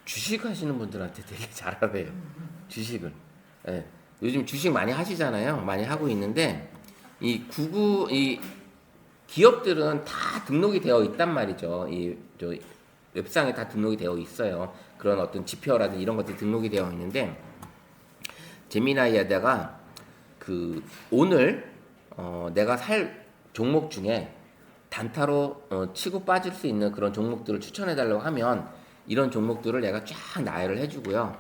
주식 하시는 분들한테 되게 잘 알아요. 주식을. 예. 요즘 주식 많이 하시잖아요. 많이 하고 있는데 이 기업들은 다 등록이 되어 있단 말이죠. 저 웹상에 다 등록이 되어 있어요. 그런 어떤 지표라든지 이런 것들이 등록이 되어 있는데 제미나이에다가 오늘 내가 살 종목 중에 단타로 치고 빠질 수 있는 그런 종목들을 추천해 달라고 하면 이런 종목들을 내가 쫙 나열을 해주고요.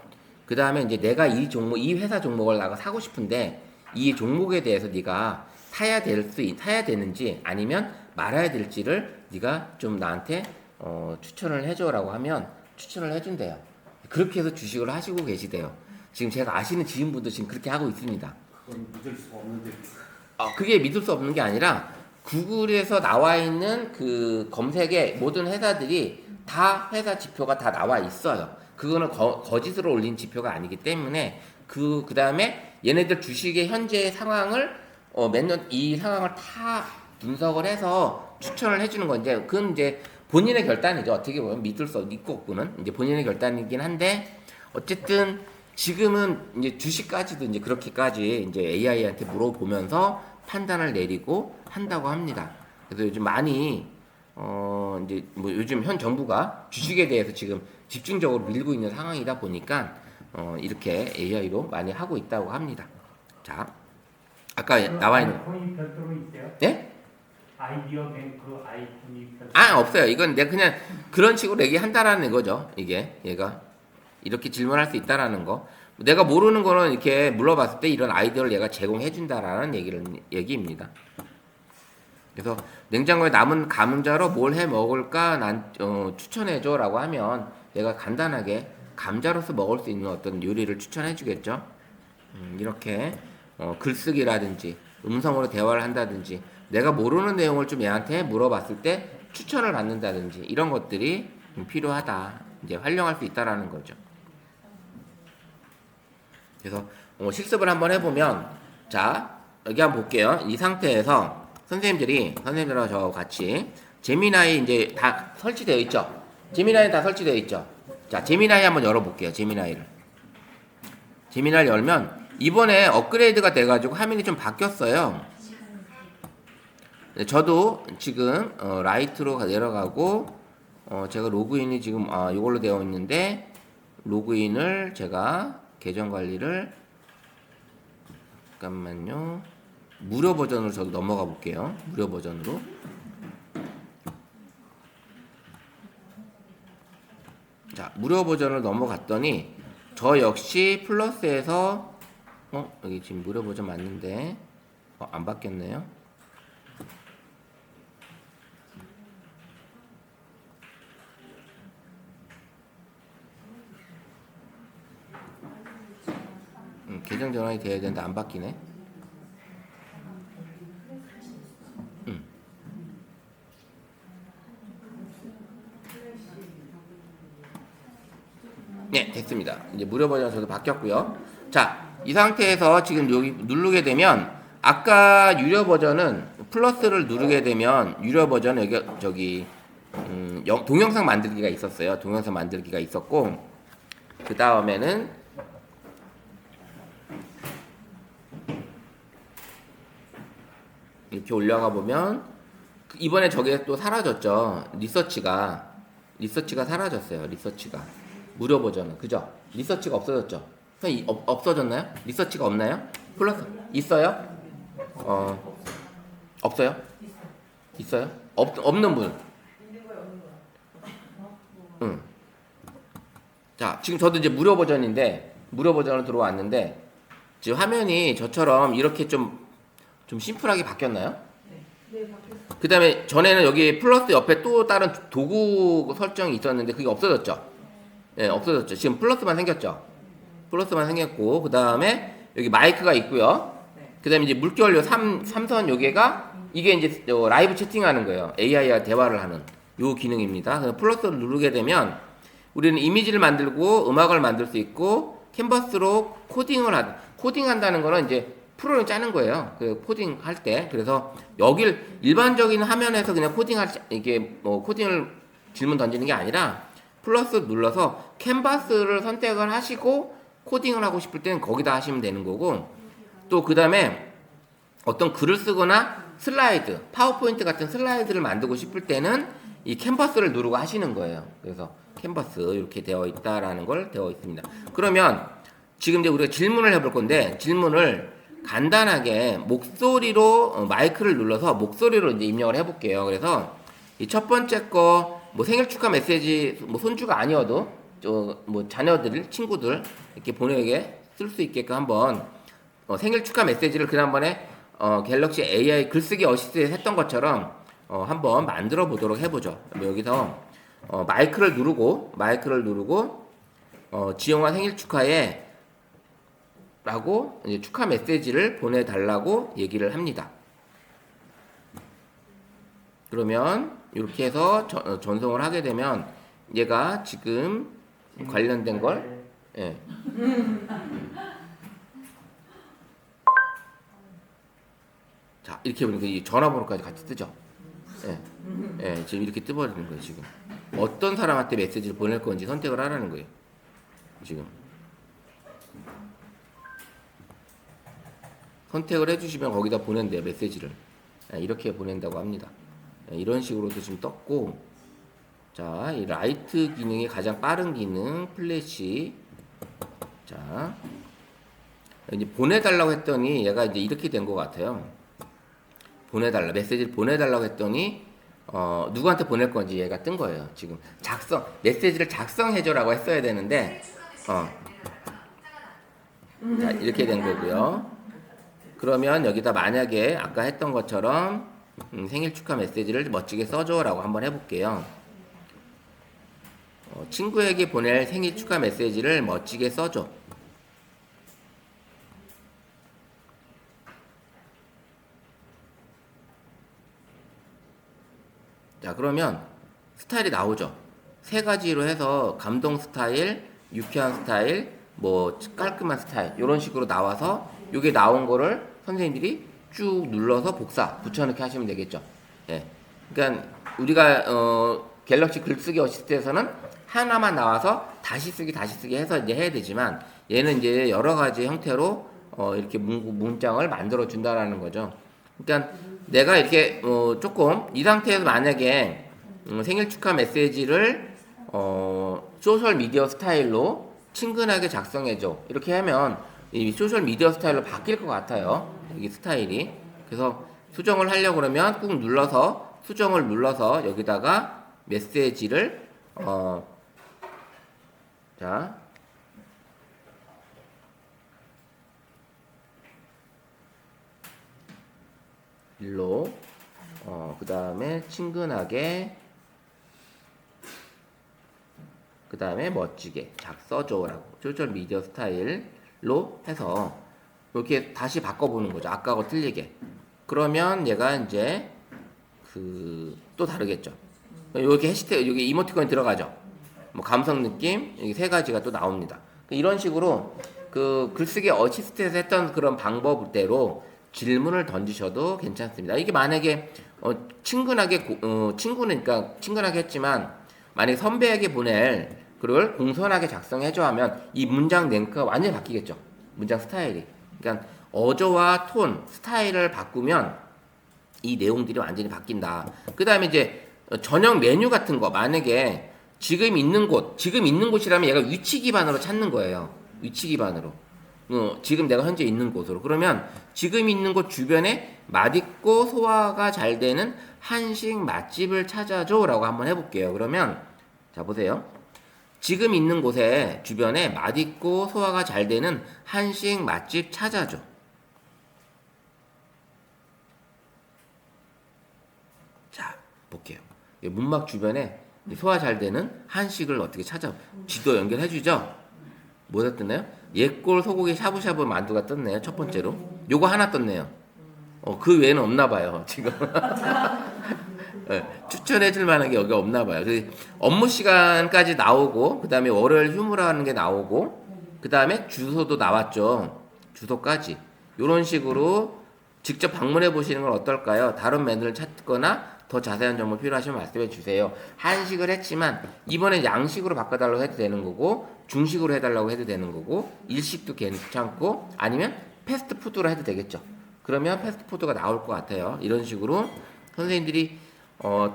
그 다음에 이제 내가 이 회사 종목을 나가 사고 싶은데 이 종목에 대해서 네가 사야 되는지 아니면 말아야 될지를 네가 좀 나한테 추천을 해줘라고 하면 추천을 해준대요. 그렇게 해서 주식을 하시고 계시대요. 지금 제가 아시는 지인분도 지금 그렇게 하고 있습니다. 그건 믿을 수가 없는데. 그게 믿을 수 없는 게 아니라 구글에서 나와 있는 그 검색에 모든 회사들이 다 회사 지표가 다 나와 있어요. 그거는 거짓으로 올린 지표가 아니기 때문에 그 다음에 얘네들 주식의 현재 상황을 몇 년 이 상황을 다 분석을 해서 추천을 해주는 건데 그건 이제 본인의 결단이죠. 어떻게 보면 믿을 수 있고 없고는 이제 본인의 결단이긴 한데 어쨌든 지금은 이제 주식까지도 이제 그렇게까지 이제 AI한테 물어보면서 판단을 내리고 한다고 합니다. 그래서 요즘 많이 이제 뭐 요즘 현 정부가 주식에 대해서 지금 집중적으로 밀고 있는 상황이다 보니까 이렇게 AI로 많이 하고 있다고 합니다. 자, 아까 나와 있는 아이콘이 별도로 있어요? 네? 아이디어 뱅크 아이콘이 별도로. 없어요. 이건 내가 그냥 그런 식으로 얘기한다라는 거죠. 이게 얘가 이렇게 질문할 수 있다라는 거. 내가 모르는 거는 이렇게 물어봤을 때 이런 아이디어를 얘가 제공해 준다라는 얘기입니다. 그래서 냉장고에 남은 감자로 뭘 해 먹을까 난 추천해줘라고 하면 내가 간단하게 감자로서 먹을 수 있는 어떤 요리를 추천해주겠죠. 이렇게 글쓰기라든지 음성으로 대화를 한다든지 내가 모르는 내용을 좀 얘한테 물어봤을 때 추천을 받는다든지 이런 것들이 필요하다. 이제 활용할 수 있다라는 거죠. 그래서 실습을 한번 해보면 자 여기 한번 볼게요. 이 상태에서 선생님들하고 저하고 같이 제미나이 이제 다 설치되어 있죠. 제미나이 다 설치되어 있죠. 자 제미나이 한번 열어볼게요. 제미나이를 열면 이번에 업그레이드가 돼가지고 화면이 좀 바뀌었어요. 저도 지금 라이트로 내려가고 제가 로그인이 지금 이걸로 되어 있는데 로그인을 제가 계정 관리를 잠깐만요. 무료 버전으로 저도 넘어가 볼게요. 무료 버전으로. 자, 무료 버전을 넘어갔더니 저 역시 플러스에서 여기 지금 무료 버전 맞는데 안 바뀌었네요. 계정 전환이 돼야 되는데 안 바뀌네. 네, 됐습니다. 이제 무료 버전 저도 바뀌었고요. 자, 이 상태에서 지금 여기 누르게 되면 아까 유료 버전은 플러스를 누르게 되면 유료 버전 여기 저기 동영상 만들기가 있었어요. 동영상 만들기가 있었고 그 다음에는 이렇게 올라가 보면 이번에 저게 또 사라졌죠. 리서치가 사라졌어요. 리서치가 무료 버전은 그죠? 리서치가 없어졌죠. 없어졌나요? 리서치가 없나요? 플러스 있어요? 없어요? 있어요? 없는 분. 응. 자, 지금 저도 이제 무료 버전인데 무료 버전으로 들어왔는데 지금 화면이 저처럼 이렇게 좀 심플하게 바뀌었나요? 네, 바뀌었어요. 그 다음에 전에는 여기 플러스 옆에 또 다른 도구 설정이 있었는데 그게 없어졌죠? 네, 없어졌죠. 지금 플러스만 생겼죠? 플러스만 생겼고, 그 다음에 여기 마이크가 있고요. 그 다음에 이제 물결 삼선 요게가 이게 이제 라이브 채팅하는 거예요. AI와 대화를 하는 요 기능입니다. 그래서 플러스를 누르게 되면 우리는 이미지를 만들고 음악을 만들 수 있고 캔버스로 코딩한다는 거는 이제 프로그램 짜는 거예요. 그 코딩 할 때. 그래서 여길 일반적인 화면에서 그냥 이게 뭐 코딩을 질문 던지는 게 아니라 플러스 눌러서 캔버스를 선택을 하시고 코딩을 하고 싶을 때는 거기다 하시면 되는 거고 또 그 다음에 어떤 글을 쓰거나 슬라이드, 파워포인트 같은 슬라이드를 만들고 싶을 때는 이 캔버스를 누르고 하시는 거예요. 그래서 캔버스 이렇게 되어 있다라는 걸 되어 있습니다. 그러면 지금 이제 우리가 질문을 해볼 건데 질문을 간단하게 목소리로 마이크를 눌러서 목소리로 이제 입력을 해볼게요. 그래서 이 첫 번째 거 뭐 생일 축하 메시지 뭐 손주가 아니어도 뭐 자녀들 친구들 이렇게 보내게 쓸 수 있게끔 한번 생일 축하 메시지를 지난번에 갤럭시 AI 글쓰기 어시스트에서 했던 것처럼 한번 만들어 보도록 해보죠. 여기서 마이크를 누르고 지영아 생일 축하해 라고 이제 축하 메시지를 보내달라고 얘기를 합니다. 그러면 이렇게 해서 전송을 하게 되면 얘가 지금 관련된 걸 예. 자 이렇게 보니까 이 전화번호까지 같이 뜨죠. 예. 예, 지금 이렇게 뜨버리는 거예요. 지금 어떤 사람한테 메시지를 보낼 건지 선택을 하라는 거예요. 지금 선택을 해주시면 거기다 보낸대요, 메시지를. 이렇게 보낸다고 합니다. 이런 식으로도 지금 떴고, 자, 이 라이트 기능이 가장 빠른 기능, 플래시. 자, 이제 보내달라고 했더니 얘가 이제 이렇게 된 것 같아요. 보내달라, 메시지를 보내달라고 했더니 누구한테 보낼 건지 얘가 뜬 거예요. 지금 메시지를 작성해줘라고 했어야 되는데, 자, 이렇게 된 거고요. 그러면 여기다 만약에 아까 했던 것처럼 생일 축하 메시지를 멋지게 써줘라고 한번 해볼게요. 친구에게 보낼 생일 축하 메시지를 멋지게 써줘. 자, 그러면 스타일이 나오죠. 세 가지로 해서 감동 스타일, 유쾌한 스타일, 뭐 깔끔한 스타일 이런 식으로 나와서 이게 나온 거를 선생님들이 쭉 눌러서 붙여넣기 하시면 되겠죠. 예. 그러니까 우리가 갤럭시 글쓰기 어시스트에서는 하나만 나와서 다시 쓰기 해서 이제 해야 되지만 얘는 이제 여러 가지 형태로 이렇게 문장을 만들어 준다라는 거죠. 그러니까 내가 이렇게 조금 이 상태에서 만약에 생일 축하 메시지를 소셜 미디어 스타일로 친근하게 작성해줘 이렇게 하면 이 소셜 미디어 스타일로 바뀔 것 같아요. 여기 스타일이. 그래서 수정을 하려고 그러면 꾹 눌러서 수정을 눌러서 여기다가 메시지를 자, 일로 그 다음에 친근하게 그 다음에 멋지게 써줘라고 소셜 미디어 스타일로 해서 이렇게 다시 바꿔보는 거죠. 아까하고 틀리게. 그러면 얘가 이제 또 다르겠죠. 여기 해시태그 여기 이모티콘이 들어가죠. 뭐 감성 느낌 여기 세 가지가 또 나옵니다. 이런 식으로 그 글쓰기 어시스트에서 했던 그런 방법대로 질문을 던지셔도 괜찮습니다. 이게 만약에 친근하게 친구니까 친근하게 했지만 만약에 선배에게 보낼 그걸 공손하게 작성해줘 하면 이 문장 랭크가 완전히 바뀌겠죠. 문장 스타일이. 그러니까 어조와 톤, 스타일을 바꾸면 이 내용들이 완전히 바뀐다. 그 다음에 이제 전형 메뉴 같은 거 만약에 지금 있는 곳이라면 얘가 위치 기반으로 찾는 거예요. 위치 기반으로. 지금 내가 현재 있는 곳으로. 그러면 지금 있는 곳 주변에 맛있고 소화가 잘 되는 한식 맛집을 찾아줘 라고 한번 해볼게요. 그러면 자 보세요. 지금 있는 곳에 주변에 맛있고 소화가 잘 되는 한식 맛집 찾아줘. 자 볼게요. 문막 주변에 소화 잘 되는 한식을 어떻게 지도 연결해주죠. 뭐가 떴나요? 옛골 소고기 샤브샤브 만두가 떴네요. 첫 번째로. 요거 하나 떴네요. 그 외에는 없나 봐요. 지금. 네, 추천해줄 만한 게 여기 없나 봐요. 업무 시간까지 나오고, 그 다음에 월요일 휴무라는 게 나오고, 그 다음에 주소도 나왔죠. 주소까지. 요런 식으로 직접 방문해 보시는 건 어떨까요? 다른 메뉴를 찾거나 더 자세한 정보 필요하시면 말씀해 주세요. 한식을 했지만 이번엔 양식으로 바꿔달라고 해도 되는 거고 중식으로 해달라고 해도 되는 거고 일식도 괜찮고 아니면 패스트푸드로 해도 되겠죠. 그러면 패스트푸드가 나올 것 같아요. 이런 식으로 선생님들이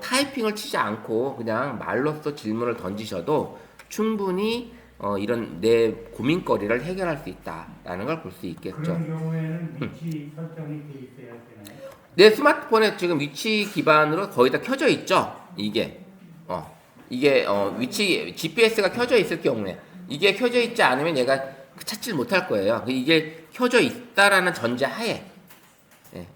타이핑을 치지 않고 그냥 말로써 질문을 던지셔도 충분히 이런 내 고민거리를 해결할 수 있다라는 걸 볼 수 있겠죠. 그런 경우에는 위치 설정이 돼 있어야 되나요? 내 스마트폰에 지금 위치 기반으로 거의 다 켜져 있죠. 이게 위치 GPS가 켜져 있을 경우에 이게 켜져 있지 않으면 얘가 찾질 못할 거예요. 이게 켜져 있다라는 전제하에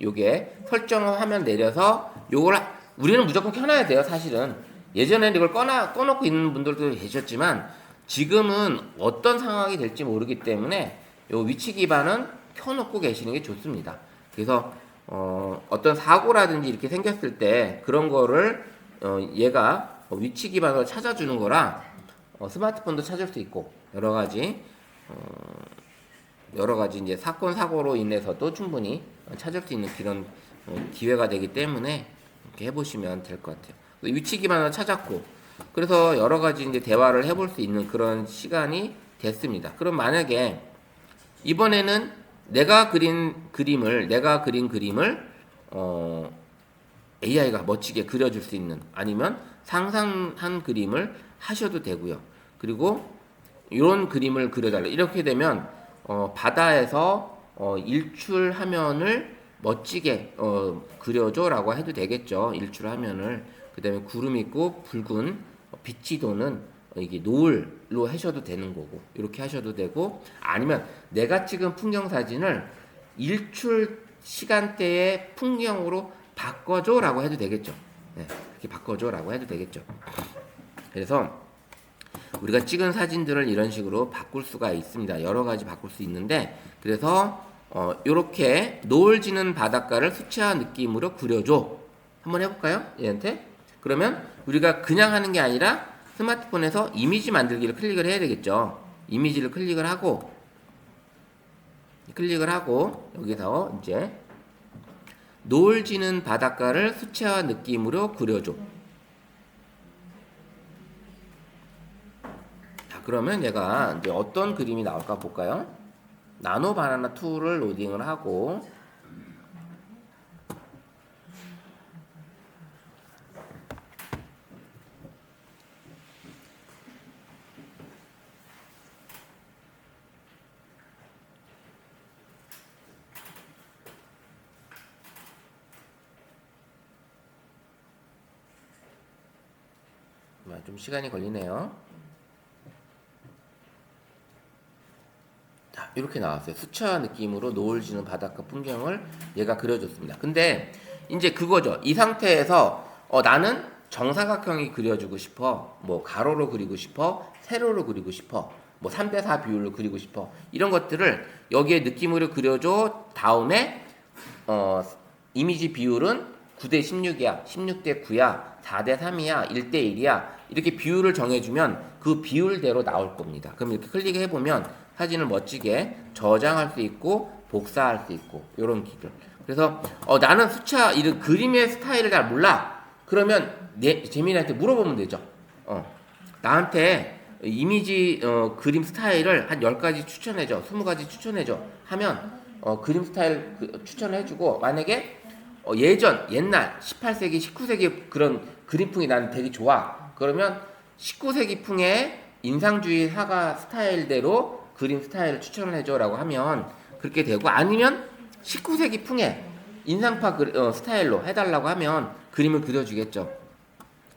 요게 설정 화면 내려서 요걸 우리는 무조건 켜놔야 돼요. 사실은 예전에는 이걸 꺼놓고 있는 분들도 계셨지만 지금은 어떤 상황이 될지 모르기 때문에 요 위치 기반은 켜놓고 계시는 게 좋습니다. 그래서 어떤 사고라든지 이렇게 생겼을 때 그런 거를 얘가 위치 기반으로 찾아주는 거라 스마트폰도 찾을 수 있고 여러 가지 이제 사건 사고로 인해서도 충분히 찾을 수 있는 그런 기회가 되기 때문에 이렇게 해보시면 될 것 같아요. 위치 기반으로 찾았고 그래서 여러 가지 이제 대화를 해볼 수 있는 그런 시간이 됐습니다. 그럼 만약에 이번에는 내가 그린 그림을 AI가 멋지게 그려줄 수 있는 아니면 상상한 그림을 하셔도 되고요. 그리고 이런 그림을 그려달라. 이렇게 되면 바다에서 일출 화면을 멋지게 그려줘라고 해도 되겠죠. 일출 화면을. 그다음에 구름 있고 붉은 빛이 도는 이게 노을로 하셔도 되는 거고 이렇게 하셔도 되고 아니면 내가 찍은 풍경 사진을 일출 시간대의 풍경으로 바꿔줘라고 해도 되겠죠. 네, 이렇게 바꿔줘라고 해도 되겠죠. 그래서 우리가 찍은 사진들을 이런 식으로 바꿀 수가 있습니다. 여러 가지 바꿀 수 있는데 그래서 이렇게 노을 지는 바닷가를 수채화 느낌으로 그려줘. 한번 해볼까요? 얘한테. 그러면 우리가 그냥 하는 게 아니라 스마트폰에서 이미지 만들기를 클릭을 해야 되겠죠. 이미지를 클릭을 하고 여기서 이제 노을 지는 바닷가를 수채화 느낌으로 그려줘. 자, 그러면 얘가 이제 어떤 그림이 나올까 볼까요? 나노 바나나 2를 로딩을 하고 좀 시간이 걸리네요. 자, 이렇게 나왔어요. 수채화 느낌으로 노을 지는 바닷가 풍경을 얘가 그려줬습니다. 근데 이제 그거죠. 이 상태에서 나는 정사각형이 그려주고 싶어. 뭐 가로로 그리고 싶어. 세로로 그리고 싶어. 뭐 3대4 비율로 그리고 싶어. 이런 것들을 여기에 느낌으로 그려줘. 다음에 이미지 비율은 9대16이야, 16대9야, 4대3이야, 1대1이야 이렇게 비율을 정해주면 그 비율대로 나올 겁니다. 그럼 이렇게 클릭해보면 사진을 멋지게 저장할 수 있고 복사할 수 있고 이런 기술. 그래서 나는 수채화 이런 그림의 스타일을 잘 몰라. 그러면 재민이한테 물어보면 되죠. 나한테 이미지 그림 스타일을 한 10가지 추천해줘, 20가지 추천해줘 하면 그림 스타일 추천해주고 만약에 옛날 18세기, 19세기 그런 그림풍이 나는 되게 좋아. 그러면 19세기 풍의 인상주의 화가 스타일대로 그림 스타일을 추천을 해줘라고 하면 그렇게 되고 아니면 19세기 풍의 인상파 스타일로 해달라고 하면 그림을 그려주겠죠.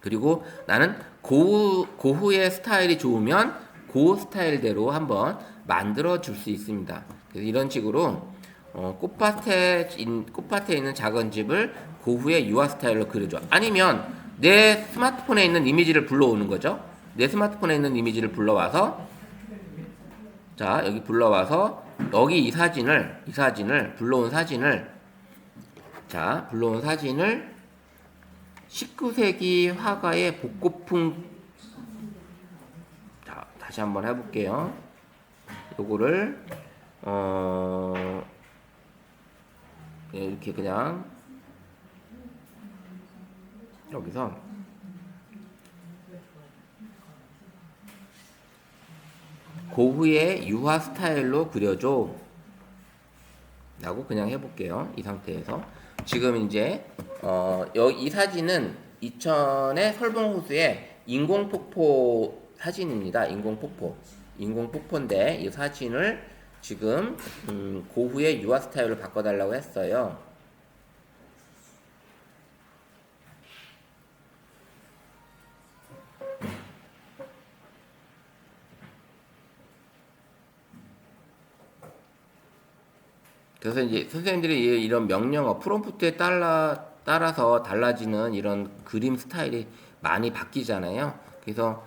그리고 나는 고흐의 스타일이 좋으면 고흐 스타일대로 한번 만들어 줄 수 있습니다. 그래서 이런 식으로 꽃밭에 있는 작은 집을 고흐의 유화 스타일로 그려줘. 아니면 내 스마트폰에 있는 이미지를 불러오는 거죠. 내 스마트폰에 있는 이미지를 불러와서 자 여기 불러와서 여기 이 사진을 불러온 사진을 19세기 화가의 복고풍 자 다시 한번 해볼게요. 요거를 이렇게 그냥 여기서 고흐의 유화 스타일로 그려줘 라고 그냥 해볼게요. 이 상태에서 지금 이제 이 사진은 이천의 설봉호수의 인공폭포 사진입니다. 인공폭포인데 이 사진을 지금 고흐의 유화 스타일로 바꿔달라고 했어요. 그래서 이제 선생님들이 이런 명령어 프롬프트에 따라서 달라지는 이런 그림 스타일이 많이 바뀌잖아요. 그래서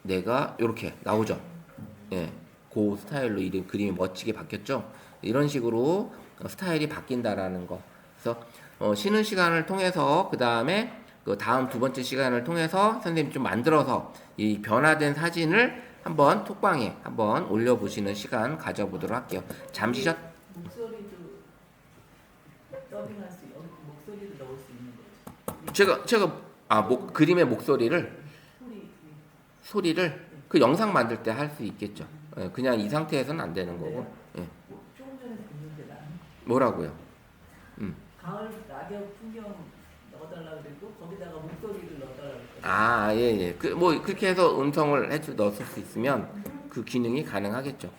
내가 이렇게 나오죠. 예, 그 스타일로 이런 그림이 멋지게 바뀌었죠. 이런 식으로 스타일이 바뀐다라는 거. 그래서 쉬는 시간을 통해서 그 다음에 그 다음 두 번째 시간을 통해서 선생님이 좀 만들어서 이 변화된 사진을 한번 톡방에 한번 올려보시는 시간 가져보도록 할게요. 잠시 목소리도 더빙할 수 있고 목소리도 넣을 수 있는 거죠. 제가 그림의 목소리를 소리를 그 영상 만들 때 할 수 있겠죠. 예, 그냥 이 상태에서는 안 되는 거고. 예. 조금 전에 듣는 뭐라고요? 가을 낙엽 풍경 넣어달라 그랬고 거기다가 목소리를 넣어달라 그랬거든요. 아, 예, 예. 뭐 그렇게 해서 음성을 넣었을 수 있으면 그 기능이 가능하겠죠.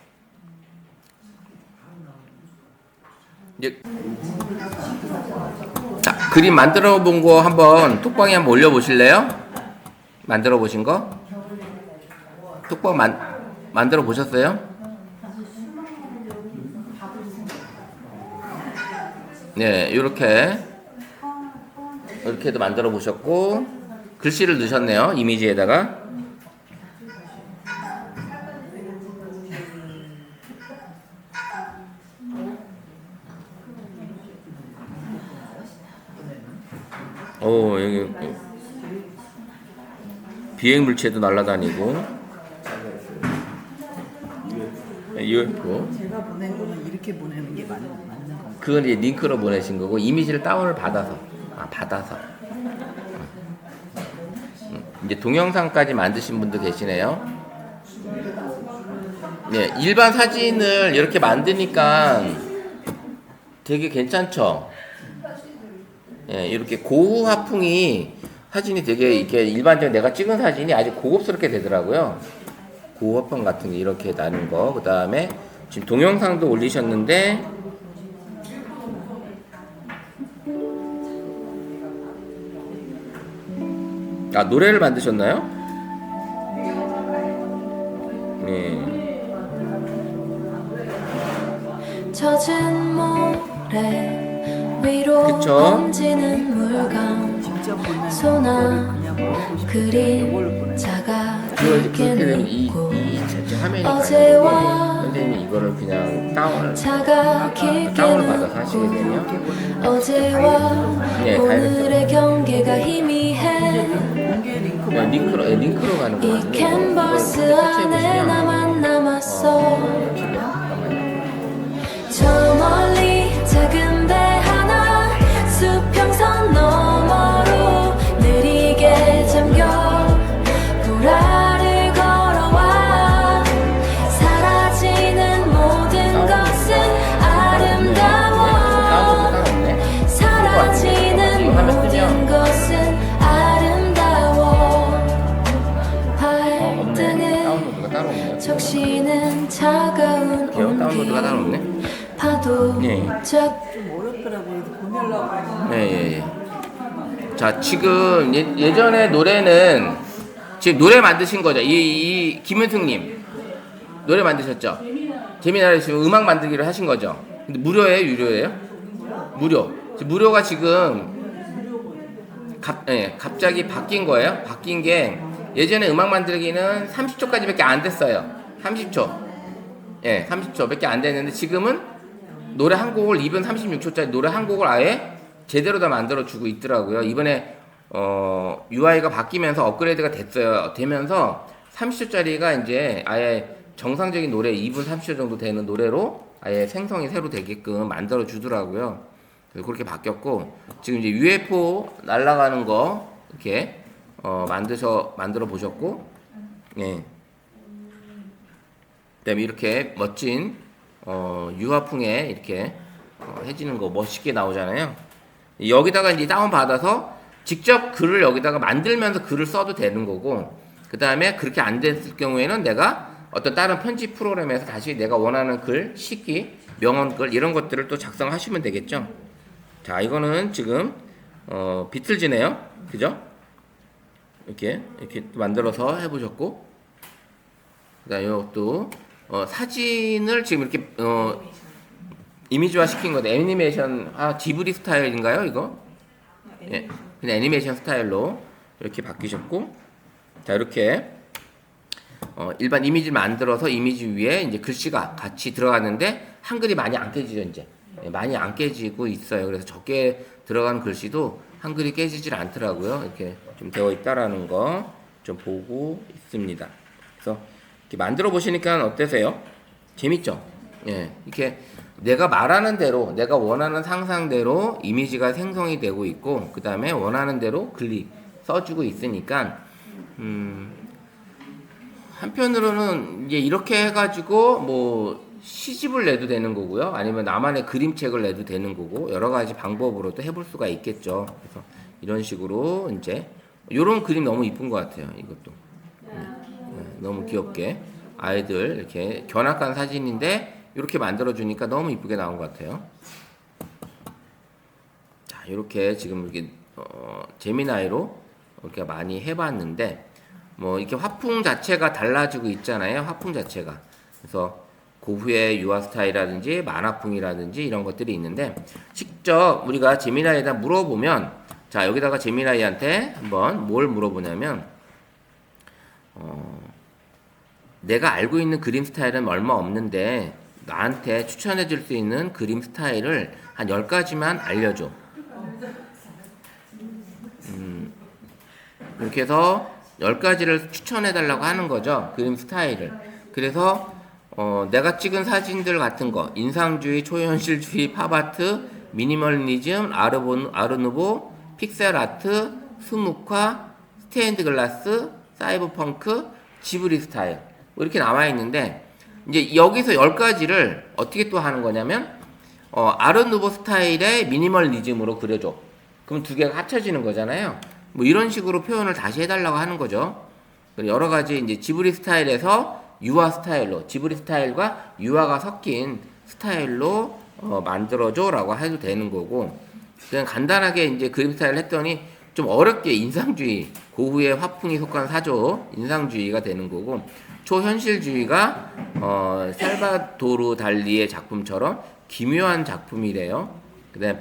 이제 자, 그림 만들어 본 거 한번 톡방에 한번 올려 보실래요? 만들어 보신 거? 톡방 만들어 보셨어요? 네, 이렇게도 만들어 보셨고 글씨를 넣으셨네요. 이미지에다가. 오, 여기 비행 물체도 날아다니고. UFO. 제가 보낸 거는 이렇게 보내는 게 맞는 건가요? 그건 이제 링크로 보내신 거고 이미지를 다운을 받아서 이제 동영상까지 만드신 분도 계시네요. 네, 일반 사진을 이렇게 만드니까 되게 괜찮죠. 예, 이렇게 고화풍이 사진이 되게 이렇게 일반적인 내가 찍은 사진이 아주 고급스럽게 되더라고요. 고화풍 같은 게 이렇게 나는 거. 그 다음에 지금 동영상도 올리셨는데. 아, 노래를 만드셨나요? 네. 젖은 모래 위로 그쵸? 번지는 물감 직접 보내는 소나 그냥 보내고 싶은 그림자가 그렇게 굵게 되면 늙고 화면이 어제와 가는 선생님이 이거를 그냥 자가 길게 다운을 받아서 하시게 늙고 되면 어제와 네, 오늘의 경계가 희미해 공개 링크 네, 링크로 가는 이 거거든요. 캔버스 이걸 안에 터치해보시면 나만 남았어 잠깐만요. 저 멀리 작은 배 하나 수평선 너머로 느리게 잠겨 보라를 걸어와 사라지는 모든 것은 아름다워 사라지는 모든 것은 아름다워 발등에 다운로드가 따로 없네요. 적시는 차가운 이렇게요? 다운로드가 따로 온기 없네. 파도 네. 짝 좀 어렵더라고요. 보내려고. 네, 예, 예. 자, 지금 예전에 노래는 지금 노래 만드신 거죠? 이 김은승님 노래 만드셨죠? 재미나래 지금 음악 만들기를 하신 거죠? 근데 무료예요, 유료예요? 무료. 무료가 지금 갑자기 바뀐 거예요. 바뀐 게 예전에 음악 만들기는 30초까지밖에 안 됐어요. 30초. 예, 30초밖에 안 됐는데 지금은 노래 한 곡을 2분 36초짜리 노래 한 곡을 아예 제대로 다 만들어 주고 있더라고요. 이번에 UI가 바뀌면서 업그레이드가 되면서 30초짜리가 이제 아예 정상적인 노래 2분 30초 정도 되는 노래로 아예 생성이 새로 되게끔 만들어 주더라고요. 그래서 그렇게 바뀌었고 지금 이제 UFO 날아가는 거 이렇게 만들어 보셨고, 예. 그다음에 이렇게 멋진 유화풍에 이렇게 해지는 거 멋있게 나오잖아요. 여기다가 이제 다운 받아서 직접 글을 여기다가 만들면서 글을 써도 되는 거고, 그 다음에 그렇게 안 됐을 경우에는 내가 어떤 다른 편집 프로그램에서 다시 내가 원하는 글, 시기, 명언글 이런 것들을 또 작성하시면 되겠죠. 자, 이거는 지금 비틀즈네요, 그죠? 이렇게 만들어서 해보셨고, 그다음 이것도 사진을 지금 이렇게 이미지화 시킨 거죠. 애니메이션 지브리 스타일인가요, 이거? 예, 그냥 애니메이션 스타일로 이렇게 바뀌셨고, 자, 이렇게 일반 이미지를 만들어서 이미지 위에 이제 글씨가 같이 들어갔는데 한글이 많이 안 깨지죠, 이제. 예, 많이 안 깨지고 있어요. 그래서 적게 들어간 글씨도 한글이 깨지질 않더라고요. 이렇게 좀 되어 있다라는 거 좀 보고 있습니다. 그래서 이렇게 만들어 보시니까 어떠세요? 재밌죠? 예, 이렇게 내가 말하는 대로, 내가 원하는 상상대로 이미지가 생성이 되고 있고, 그 다음에 원하는 대로 글이 써주고 있으니까, 한편으로는 이제 이렇게 해가지고 뭐 시집을 내도 되는 거고요. 아니면 나만의 그림책을 내도 되는 거고 여러 가지 방법으로도 해볼 수가 있겠죠. 그래서 이런 식으로 이제 이런 그림 너무 이쁜 것 같아요. 이것도 너무 귀엽게 아이들 이렇게 견학간 사진인데 이렇게 만들어 주니까 너무 이쁘게 나온 것 같아요. 자, 이렇게 지금 이렇게 재미나이로 이렇게 많이 해봤는데 뭐 이렇게 화풍 자체가 달라지고 있잖아요. 화풍 자체가. 그래서 고흐의 유화 스타일이라든지 만화풍이라든지 이런 것들이 있는데 직접 우리가 제미나이에다 물어보면 자 여기다가 제미나이한테 한번 뭘 물어보냐면 내가 알고 있는 그림 스타일은 얼마 없는데 나한테 추천해 줄 수 있는 그림 스타일을 한 10가지만 알려줘. 이렇게 해서 10가지를 추천해 달라고 하는 거죠. 그림 스타일을. 그래서 내가 찍은 사진들 같은 거 인상주의, 초현실주의, 팝아트, 미니멀리즘, 아르누보, 픽셀아트, 스묵화, 스테인드 글라스, 사이버펑크, 지브리 스타일 뭐 이렇게 나와 있는데 이제 여기서 10가지를 어떻게 또 하는 거냐면 아르누보 스타일의 미니멀리즘으로 그려줘. 그럼 두 개가 합쳐지는 거잖아요. 뭐 이런 식으로 표현을 다시 해달라고 하는 거죠. 여러 가지 이제 지브리 스타일에서 유화 스타일로 지브리 스타일과 유화가 섞인 스타일로 만들어줘라고 해도 되는 거고 그냥 간단하게 이제 그림 스타일 했더니 좀 어렵게 인상주의 고흐의 화풍이 속한 사조 인상주의가 되는 거고 초현실주의가 살바도르 달리의 작품처럼 기묘한 작품이래요. 그다음에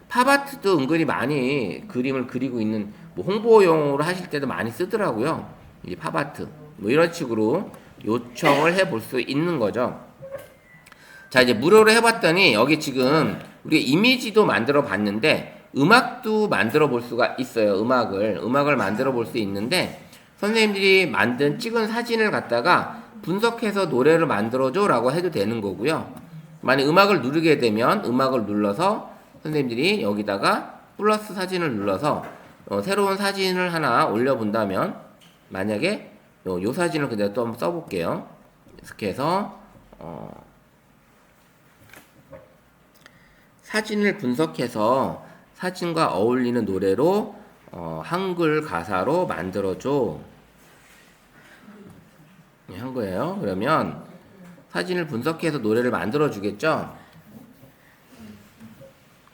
팝아트도 은근히 많이 그림을 그리고 있는 뭐 홍보용으로 하실 때도 많이 쓰더라고요. 이 팝아트 뭐 이런 식으로 요청을 해볼 수 있는 거죠. 자 이제 무료로 해봤더니 여기 지금 우리가 이미지도 만들어 봤는데 음악도 만들어 볼 수가 있어요. 음악을 만들어 볼 수 있는데 선생님들이 찍은 사진을 갖다가 분석해서 노래를 만들어줘 라고 해도 되는 거고요. 만약 음악을 누르게 되면 음악을 눌러서 선생님들이 여기다가 플러스 사진을 눌러서 새로운 사진을 하나 올려본다면 만약에 요 사진을 그대로 또 한번 써볼게요. 이렇게 해서 사진을 분석해서 사진과 어울리는 노래로 한글 가사로 만들어줘 한 거예요. 그러면 사진을 분석해서 노래를 만들어 주겠죠.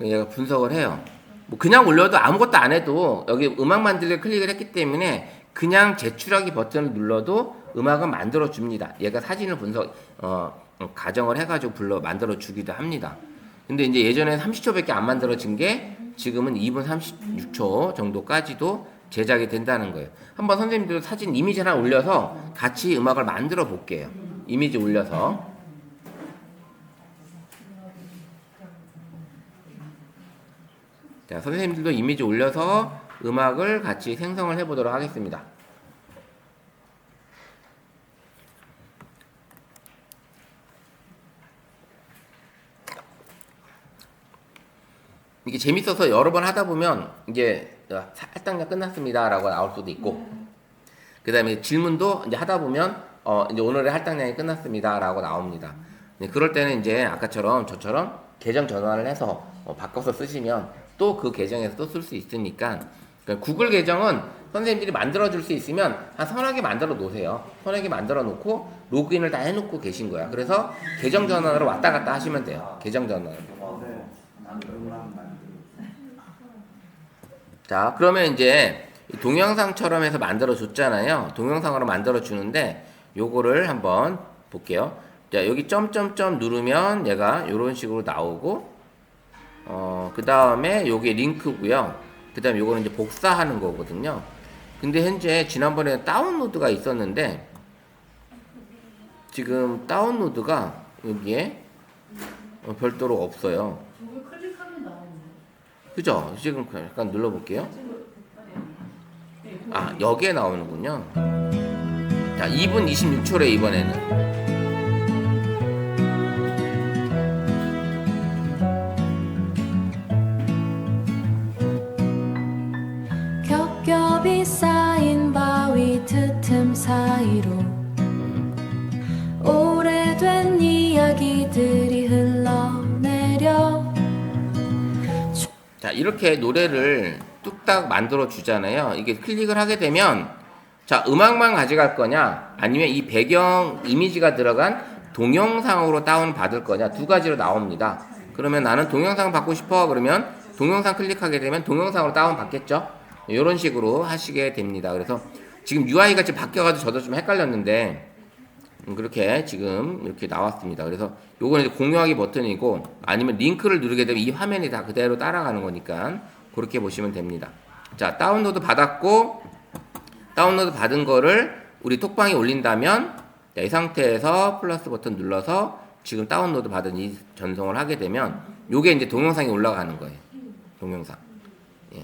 얘가 분석을 해요. 뭐 그냥 올려도 아무것도 안 해도 여기 음악 만들기 클릭을 했기 때문에 그냥 제출하기 버튼을 눌러도 음악은 만들어 줍니다. 얘가 사진을 가정을 해가지고 만들어 주기도 합니다. 근데 이제 예전에 30초밖에 안 만들어진 게 지금은 2분 36초 정도까지도 제작이 된다는 거예요. 한번 선생님들 사진 이미지 하나 올려서 같이 음악을 만들어 볼게요. 이미지 올려서. 자, 선생님들도 이미지 올려서 음악을 같이 생성을 해보도록 하겠습니다. 이게 재밌어서 여러 번 하다 보면 이제 할당량 끝났습니다 라고 나올 수도 있고 그 다음에 질문도 이제 하다 보면 이제 오늘의 할당량이 끝났습니다 라고 나옵니다. 그럴 때는 이제 아까처럼 저처럼 계정 전환을 해서 바꿔서 쓰시면 또 그 계정에서 또 쓸 수 있으니까 그러니까 구글 계정은 선생님들이 만들어 줄 수 있으면 한 서너 개 만들어 놓으세요. 서너 개 만들어 놓고 로그인을 다 해놓고 계신 거야. 그래서 계정 전환으로 왔다 갔다 하시면 돼요. 계정 전환으로. 자, 그러면 이제 동영상처럼 해서 만들어 줬잖아요. 동영상으로 만들어 주는데 요거를 한번 볼게요. 자, 여기 점점점 누르면 얘가 요런 식으로 나오고 그 다음에 요게 링크고요. 그 다음에 요거는 이제 복사하는 거거든요. 근데 현재 지난번에 다운로드가 있었는데 지금 다운로드가 여기에 별도로 없어요. 저기 클릭하면 나오네. 그죠? 지금 약간 눌러볼게요. 아, 여기에 나오는군요. 자, 2분 26초래 이번에는. 겹겹이 쌓인 바위 틈틈 사이로 오래된 이야기 소리들이 흘러내려 자, 이렇게 노래를 뚝딱 만들어 주잖아요. 이게 클릭을 하게 되면 자, 음악만 가져갈 거냐 아니면 이 배경 이미지가 들어간 동영상으로 다운 받을 거냐 두 가지로 나옵니다. 그러면 나는 동영상 받고 싶어 그러면 동영상 클릭하게 되면 동영상으로 다운 받겠죠. 이런 식으로 하시게 됩니다. 그래서 지금 UI가 지금 바뀌어가지고 저도 좀 헷갈렸는데 그렇게 지금 이렇게 나왔습니다. 그래서 요거는 이제 공유하기 버튼이고 아니면 링크를 누르게 되면 이 화면이 다 그대로 따라가는 거니까 그렇게 보시면 됩니다. 자, 다운로드 받았고 다운로드 받은 거를 우리 톡방에 올린다면 자, 이 상태에서 플러스 버튼 눌러서 지금 다운로드 받은 이 전송을 하게 되면 요게 이제 동영상이 올라가는 거예요. 동영상. 예.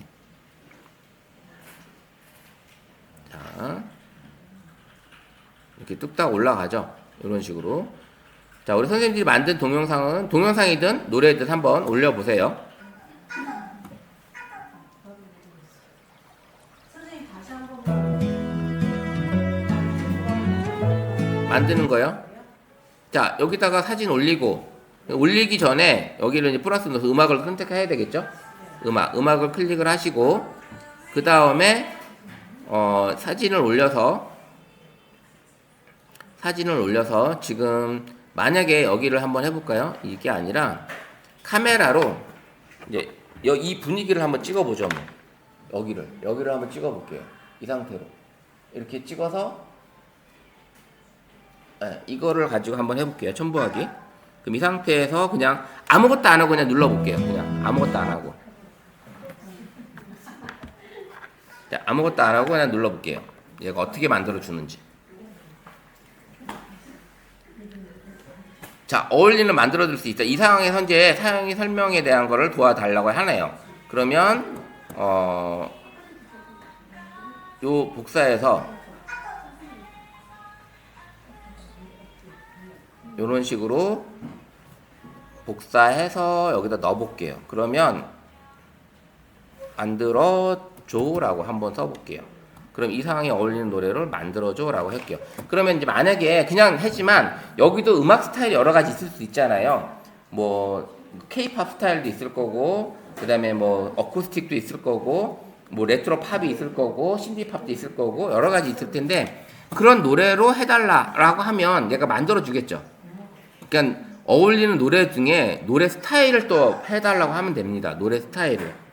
자. 이렇게 뚝딱 올라가죠. 이런 식으로. 자, 우리 선생님들이 만든 동영상은 동영상이든 노래든 한번 올려보세요. 선생님 다시 한번 만드는 거요. 자, 여기다가 사진 올리기 전에 여기를 이제 플러스 넣어서 음악을 선택해야 되겠죠. 음악을 클릭을 하시고 그 다음에 사진을 올려서 지금 만약에 여기를 한번 해볼까요? 이게 아니라 카메라로 이제 이 분위기를 한번 찍어보죠. 뭐. 여기를 한번 찍어볼게요. 이 상태로 이렇게 찍어서 이거를 가지고 한번 해볼게요. 첨부하기. 그럼 이 상태에서 그냥 아무것도 안 하고 그냥 눌러볼게요. 그냥 아무것도 안 하고. 자, 아무것도 안 하고 그냥 눌러볼게요. 얘가 어떻게 만들어 주는지. 자, 어울리는 만들어줄 수 있다. 이 상황에 현재 사용이 설명에 대한 거를 도와달라고 하네요. 그러면 요 복사해서 요런 식으로 복사해서 여기다 넣어볼게요. 그러면 만들어줘라고 한번 써볼게요. 그럼 이 상황에 어울리는 노래를 만들어줘라고 할게요. 그러면 이제 만약에 그냥 했지만 여기도 음악 스타일이 여러 가지 있을 수 있잖아요. 뭐 K-팝 스타일도 있을 거고, 그 다음에 뭐 어쿠스틱도 있을 거고, 뭐 레트로 팝이 있을 거고, 신디 팝도 있을 거고 여러 가지 있을 텐데 그런 노래로 해달라라고 하면 얘가 만들어 주겠죠. 그러니까 어울리는 노래 중에 노래 스타일을 또 해달라고 하면 됩니다. 노래 스타일을.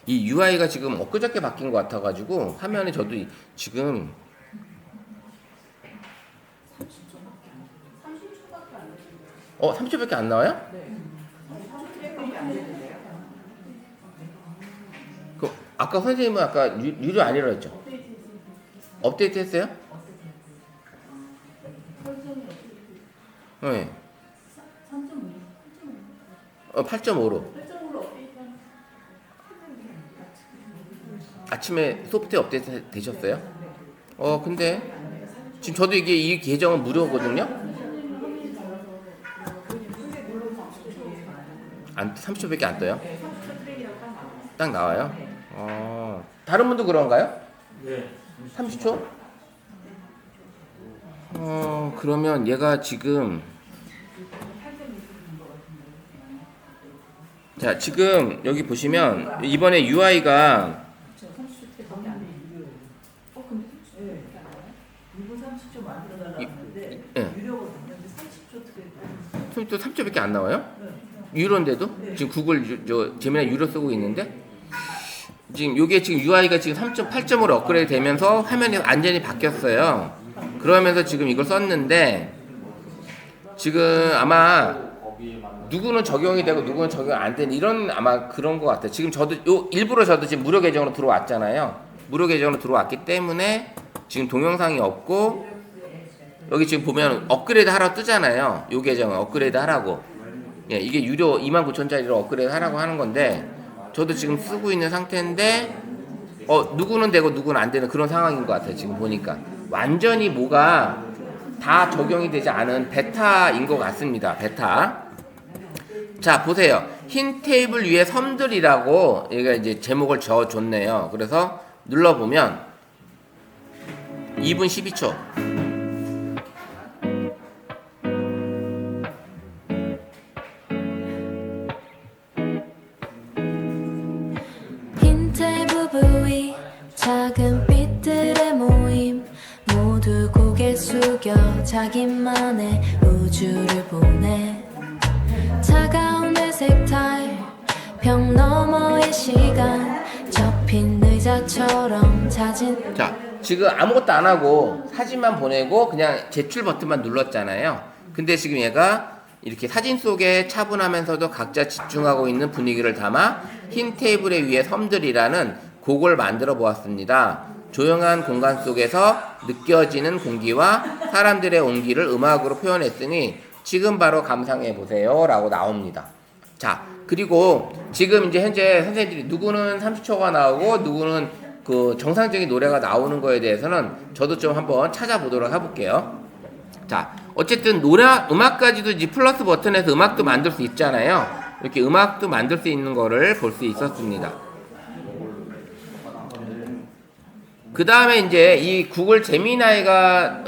이 UI가 지금 엊그저께 바뀐 것 같아가지고 화면에 저도 지금 30초밖에 안 나와요? 그 아까 선생님은 아까 유료 아니라 했죠? 업데이트 했어요? 네. 8.5로. 아침에 소프트웨어 업데이트 되셨어요? 근데 지금 저도 이 계정은 무료거든요? 30초밖에 안 떠요? 딱 나와요? 다른 분도 그런가요? 네. 30초? 그러면 얘가 지금 자, 지금 여기 보시면 이번에 UI가 30초 만들어달라는데 예. 유료거든요. 근데 30초 어떻게 30초밖에 안 나와요? 유료인데도? 지금 구글 제미나이 유료 쓰고 있는데 지금 요게 지금 UI가 지금 3.8.5로 업그레이드 되면서 화면이 완전히 바뀌었어요. 그러면서 지금 이걸 썼는데 지금 아마 누구는 적용이 되고 누구는 적용 안 되는 이런 아마 그런 것 같아요. 지금 저도 일부러 저도 지금 무료 계정으로 들어왔잖아요. 무료 계정으로 들어왔기 때문에 지금 동영상이 없고 여기 지금 보면 업그레이드 하라고 뜨잖아요. 요 계정은 업그레이드 하라고. 예, 이게 유료 29,000짜리로 업그레이드 하라고 하는 건데 저도 지금 쓰고 있는 상태인데 누구는 되고 누구는 안 되는 그런 상황인 것 같아요. 지금 보니까 완전히 뭐가 다 적용이 되지 않은 베타인 것 같습니다. 베타. 자, 보세요. 흰 테이블 위에 섬들이라고 얘가 이제 제목을 적어줬네요. 그래서 눌러보면 2분 12초. 고개 숙여 자기만의 우주를 보내 차가운 회색 타일 벽 너머의 시간 접힌 의자처럼 잦은 자, 지금 아무것도 안 하고 사진만 보내고 그냥 제출 버튼만 눌렀잖아요. 근데 지금 얘가 이렇게 사진 속에 차분하면서도 각자 집중하고 있는 분위기를 담아 흰 테이블에 위에 섬들이라는 곡을 만들어 보았습니다. 조용한 공간 속에서 느껴지는 공기와 사람들의 온기를 음악으로 표현했으니 지금 바로 감상해 보세요 라고 나옵니다. 자, 그리고 지금 이제 현재 선생님들이 누구는 30초가 나오고 누구는 그 정상적인 노래가 나오는 거에 대해서는 저도 좀 한번 찾아보도록 해볼게요. 자, 어쨌든 음악까지도 이제 플러스 버튼에서 음악도 만들 수 있잖아요. 이렇게 음악도 만들 수 있는 거를 볼 수 있었습니다. 그 다음에 이제 이 구글 제미나이가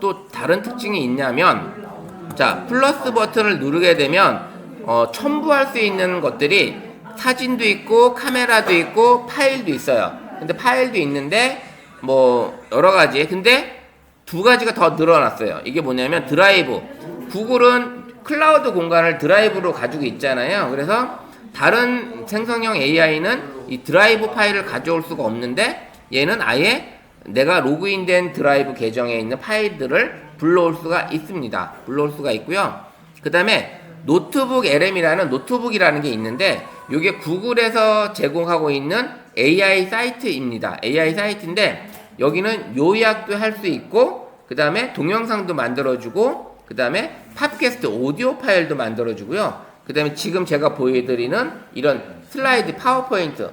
또 다른 특징이 있냐면, 자, 플러스 버튼을 누르게 되면 첨부할 수 있는 것들이 사진도 있고 카메라도 있고 파일도 있어요. 근데 파일도 있는데 뭐 여러 가지, 근데 두 가지가 더 늘어났어요. 이게 뭐냐면 드라이브. 구글은 클라우드 공간을 드라이브로 가지고 있잖아요. 그래서 다른 생성형 AI는 이 드라이브 파일을 가져올 수가 없는데 얘는 아예 내가 로그인된 드라이브 계정에 있는 파일들을 불러올 수가 있습니다. 불러올 수가 있고요. 그 다음에 노트북 LM이라는 노트북이라는 게 있는데 이게 구글에서 제공하고 있는 AI 사이트입니다. AI 사이트인데 여기는 요약도 할 수 있고 그 다음에 동영상도 만들어주고 그 다음에 팟캐스트 오디오 파일도 만들어주고요. 그 다음에 지금 제가 보여드리는 이런 슬라이드 파워포인트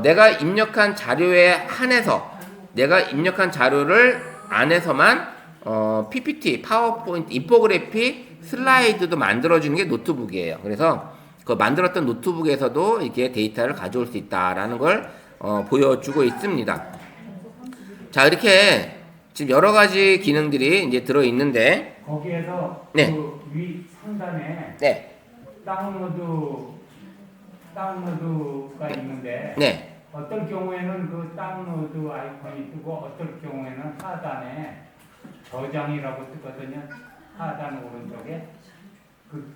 내가 입력한 자료에 한해서 내가 입력한 자료를 안에서만 PPT, 파워포인트, 인포그래픽, 슬라이드도 만들어주는 게 노트북이에요. 그래서 그 만들었던 노트북에서도 이렇게 데이터를 가져올 수 있다라는 걸 보여주고 있습니다. 자, 이렇게 지금 여러 가지 기능들이 이제 들어 있는데 거기에서 네. 그 위 상단에 네, 다운로드가 있는데 네, 어떤 경우에는 그 다운로드 아이콘이 뜨고 어떤 경우에는 하단에 저장이라고 뜨거든요. 하단 오른쪽에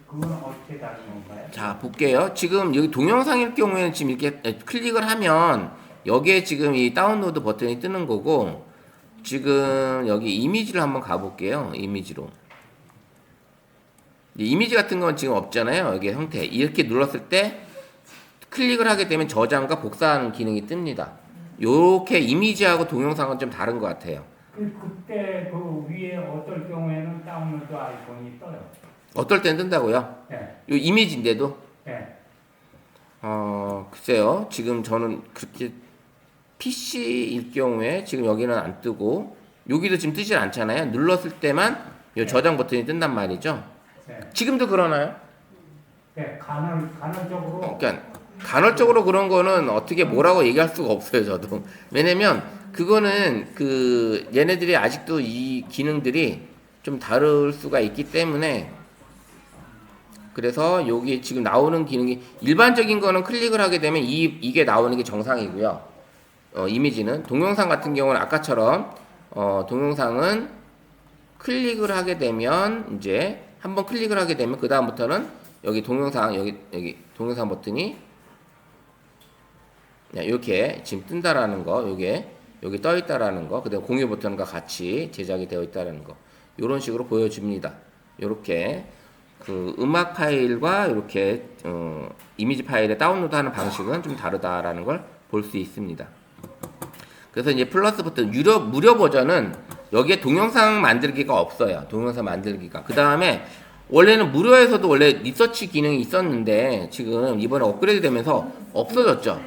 그건 어떻게 다른 건가요? 자, 볼게요. 지금 여기 동영상일 경우에는 지금 이렇게 클릭을 하면 여기에 지금 이 다운로드 버튼이 뜨는 거고 지금 여기 이미지를 한번 가볼게요. 이미지로. 이미지 같은 건 지금 없잖아요. 여기 형태. 이렇게 눌렀을 때 클릭을 하게 되면 저장과 복사하는 기능이 뜹니다. 요렇게 이미지하고 동영상은 좀 다른 것 같아요. 그때 그 위에 어떨 경우에는 다운로드 아이콘이 떠요. 어떨 땐 뜬다고요? 네. 요 이미지인데도? 네. 글쎄요. 지금 저는 그렇게 PC일 경우에 지금 여기는 안 뜨고 여기도 지금 뜨질 않잖아요. 눌렀을 때만 요 저장 버튼이 뜬단 말이죠. 네. 지금도 그러나요? 네. 간헐적으로. 그러니까 간헐적으로 그런 거는 어떻게 뭐라고 얘기할 수가 없어요. 저도. 왜냐면 그거는 그 얘네들이 아직도 이 기능들이 좀 다를 수가 있기 때문에 그래서 여기 지금 나오는 기능이 일반적인 거는 클릭을 하게 되면 이게 나오는 게 정상이고요. 이미지는 동영상 같은 경우는 아까처럼 동영상은 클릭을 하게 되면 이제 한번 클릭을 하게 되면 그 다음부터는 여기 동영상 여기 동영상 버튼이 이렇게 지금 뜬다라는 거, 요게 여기 떠 있다라는 거, 그다음 공유 버튼과 같이 제작이 되어 있다라는 거, 이런 식으로 보여줍니다. 이렇게 그 음악 파일과 이렇게 이미지 파일에 다운로드하는 방식은 좀 다르다라는 걸 볼 수 있습니다. 그래서 이제 플러스 버튼 무료 버전은 여기에 동영상 만들기가 없어요. 동영상 만들기가. 그 다음에 원래는 무료에서도 원래 리서치 기능이 있었는데 지금 이번에 업그레이드 되면서 없어졌죠.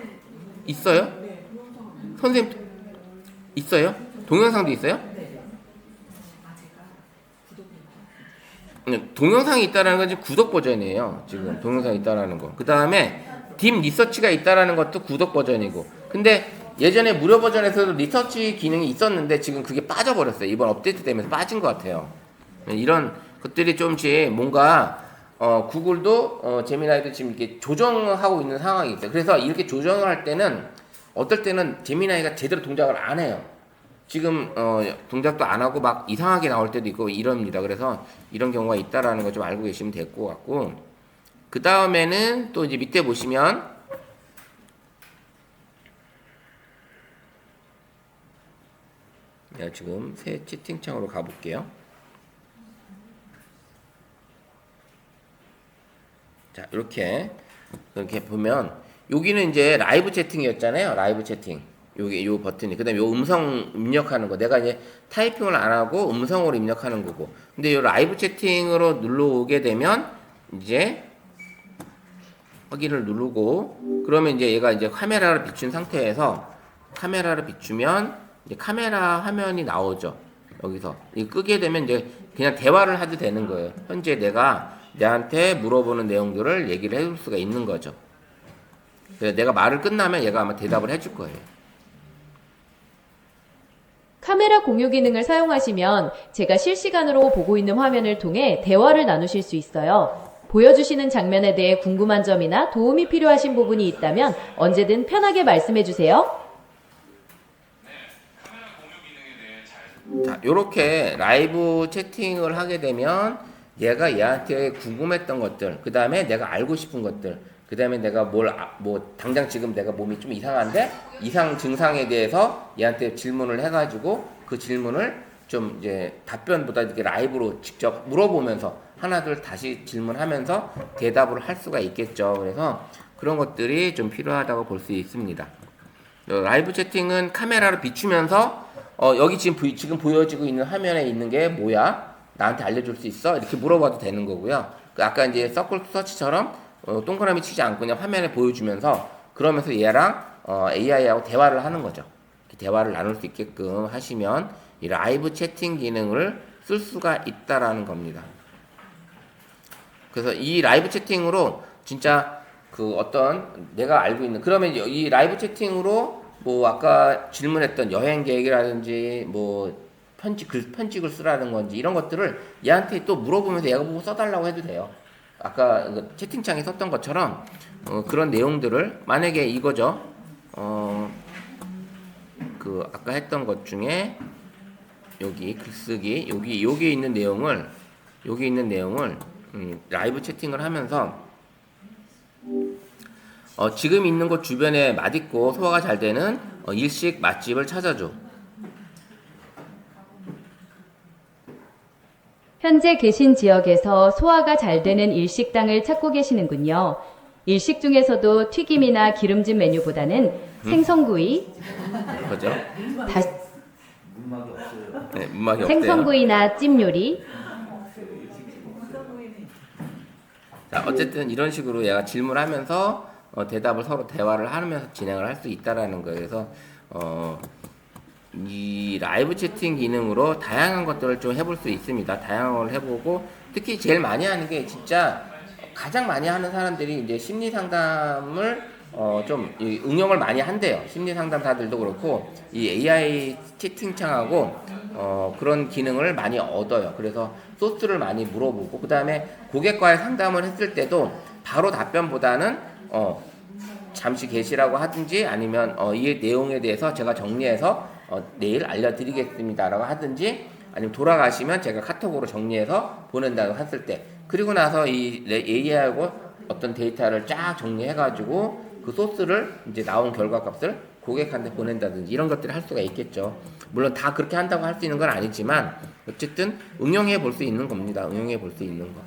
있어요? 선생님 있어요? 동영상도 있어요? 동영상이 있다라는 건 지금 구독 버전이에요. 지금 동영상이 있다라는 거. 그 다음에 딥 리서치가 있다라는 것도 구독 버전이고. 근데 예전에 무료 버전에서도 리서치 기능이 있었는데 지금 그게 빠져버렸어요. 이번 업데이트 되면서 빠진 것 같아요. 이런 것들이 좀씩 뭔가 구글도 제미나이도 지금 이렇게 조정하고 있는 상황이 있어요. 그래서 이렇게 조정을 할 때는 어떨 때는 제미나이가 제대로 동작을 안 해요. 지금 동작도 안 하고 막 이상하게 나올 때도 있고 이럽니다. 그래서 이런 경우가 있다라는 거 좀 알고 계시면 될 것 같고, 그 다음에는 또 이제 밑에 보시면 내가 지금 새 채팅창으로 가볼게요. 자, 이렇게 보면 여기는 이제 라이브 채팅이었잖아요. 라이브 채팅. 요게 요 버튼이. 그다음에 요 음성 입력하는 거. 내가 이제 타이핑을 안 하고 음성으로 입력하는 거고. 근데 요 라이브 채팅으로 눌러오게 되면 이제 확인을 누르고, 그러면 이제 얘가 이제 카메라를 비춘 상태에서 카메라를 비추면 이제 카메라 화면이 나오죠. 여기서 이 끄게 되면 이제 그냥 대화를 해도 되는 거예요. 현재 내가 내한테 물어보는 내용들을 얘기를 해줄 수가 있는 거죠. 그래서 내가 말을 끝나면 얘가 아마 대답을 해줄 거예요. 카메라 공유 기능을 사용하시면 제가 실시간으로 보고 있는 화면을 통해 대화를 나누실 수 있어요. 보여주시는 장면에 대해 궁금한 점이나 도움이 필요하신 부분이 있다면 언제든 편하게 말씀해 주세요. 자, 요렇게 라이브 채팅을 하게 되면 얘가 얘한테 궁금했던 것들, 그 다음에 내가 알고 싶은 것들, 그 다음에 내가 뭐 당장 지금 내가 몸이 좀 이상한데 이상 증상에 대해서 얘한테 질문을 해가지고 그 질문을 좀 이제 답변보다 이렇게 라이브로 직접 물어보면서 하나둘 다시 질문하면서 대답을 할 수가 있겠죠. 그래서 그런 것들이 좀 필요하다고 볼 수 있습니다. 라이브 채팅은 카메라를 비추면서 여기 지금 보여지고 있는 화면에 있는 게 뭐야? 나한테 알려줄 수 있어? 이렇게 물어봐도 되는 거고요. 아까 이제 서클 서치처럼 동그라미 치지 않고 그냥 화면에 보여주면서 그러면서 얘랑 AI하고 대화를 하는 거죠. 대화를 나눌 수 있게끔 하시면 이 라이브 채팅 기능을 쓸 수가 있다라는 겁니다. 그래서 이 라이브 채팅으로 진짜 그 어떤 내가 알고 있는, 그러면 이 라이브 채팅으로 뭐 아까 질문했던 여행 계획이라든지 뭐 편집글 쓰라는 건지 이런 것들을 얘한테 또 물어보면서 얘가 보고 써달라고 해도 돼요. 아까 채팅창에 썼던 것처럼 그런 내용들을 만약에 이거죠. 그 아까 했던 것 중에 여기 글쓰기 여기 있는 내용을 라이브 채팅을 하면서 지금 있는 곳 주변에 맛있고 소화가 잘 되는 일식 맛집을 찾아줘. 현재 계신 지역에서 소화가 잘 되는 일식당을 찾고 계시는군요. 일식 중에서도 튀김이나 기름진 메뉴보다는 생선구이, 그죠? 문막이 없어요. 네, 문막이 없대요. 생선구이나 찜 요리, 자, 어쨌든 이런 식으로 얘가 질문하면서 대답을 서로 대화를 하면서 진행을 할 수 있다라는 거예요. 그래서 이 라이브 채팅 기능으로 다양한 것들을 좀 해볼 수 있습니다. 다양한 걸 해보고, 특히 제일 많이 하는 게 진짜 가장 많이 하는 사람들이 이제 심리 상담을 좀 응용을 많이 한대요. 심리 상담사들도 그렇고 이 AI 채팅창하고 그런 기능을 많이 얻어요. 그래서 소스를 많이 물어보고, 그 다음에 고객과의 상담을 했을 때도 바로 답변보다는 잠시 계시라고 하든지 아니면 이 내용에 대해서 제가 정리해서 내일 알려드리겠습니다 라고 하든지, 아니면 돌아가시면 제가 카톡으로 정리해서 보낸다고 했을 때, 그리고 나서 이 AI하고 어떤 데이터를 쫙 정리해가지고 그 소스를 이제 나온 결과값을 고객한테 보낸다든지 이런 것들을 할 수가 있겠죠. 물론 다 그렇게 한다고 할 수 있는 건 아니지만 어쨌든 응용해 볼 수 있는 겁니다. 응용해 볼 수 있는 거.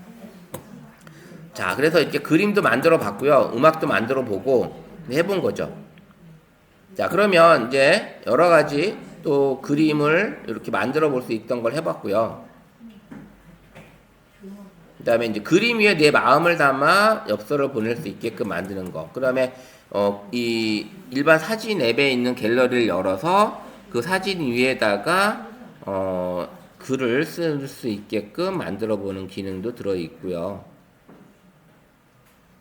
자, 그래서 이렇게 그림도 만들어 봤고요. 음악도 만들어 보고 해본 거죠. 자, 그러면 이제 여러 가지 또 그림을 이렇게 만들어 볼 수 있던 걸 해봤고요. 그 다음에 이제 그림 위에 내 마음을 담아 엽서를 보낼 수 있게끔 만드는 거. 그 다음에 이 일반 사진 앱에 있는 갤러리를 열어서 그 사진 위에다가 글을 쓸 수 있게끔 만들어 보는 기능도 들어 있고요.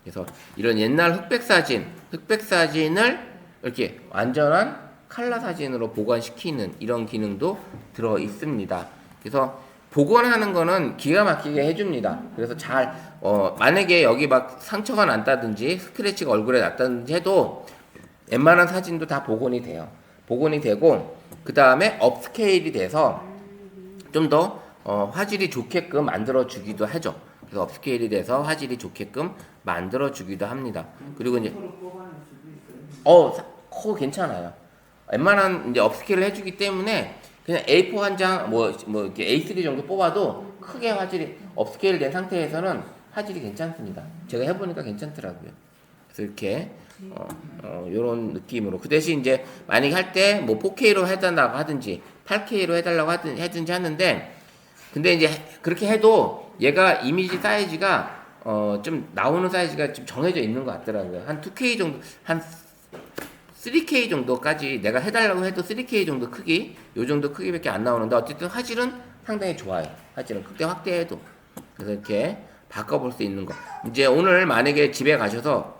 그래서 이런 옛날 흑백 사진을 이렇게 완전한 칼라 사진으로 보관시키는 이런 기능도 들어 있습니다. 그래서 복원하는 거는 기가 막히게 해줍니다. 그래서 잘 만약에 여기 막 상처가 났다든지 스크래치가 얼굴에 났다든지 해도 웬만한 사진도 다 복원이 돼요. 복원이 되고 그 다음에 업스케일이 돼서 좀 더 화질이 좋게끔 만들어 주기도 하죠. 그래서 업스케일이 돼서 화질이 좋게끔 만들어 주기도 합니다. 그리고 이제 괜찮아요. 웬만한 이제 업스케일을 해주기 때문에 그냥 A4 한 장 뭐 이렇게 A3 정도 뽑아도 크게 화질이 업스케일 된 상태에서는 화질이 괜찮습니다. 제가 해보니까 괜찮더라고요. 그래서 이렇게 요런 느낌으로 그 대신 이제 만약에 할 때 뭐 4K로 해달라고 하든지 8K로 해달라고 하든지 하는데 근데 이제 그렇게 해도 얘가 이미지 사이즈가 좀 나오는 사이즈가 좀 정해져 있는 것 같더라고요. 한 2K 정도 한 3K 정도까지 내가 해달라고 해도 3K 정도 크기 요 정도 크기밖에 안 나오는데 어쨌든 화질은 상당히 좋아요. 화질은 극대 확대해도 그래서 이렇게 바꿔볼 수 있는 거. 이제 오늘 만약에 집에 가셔서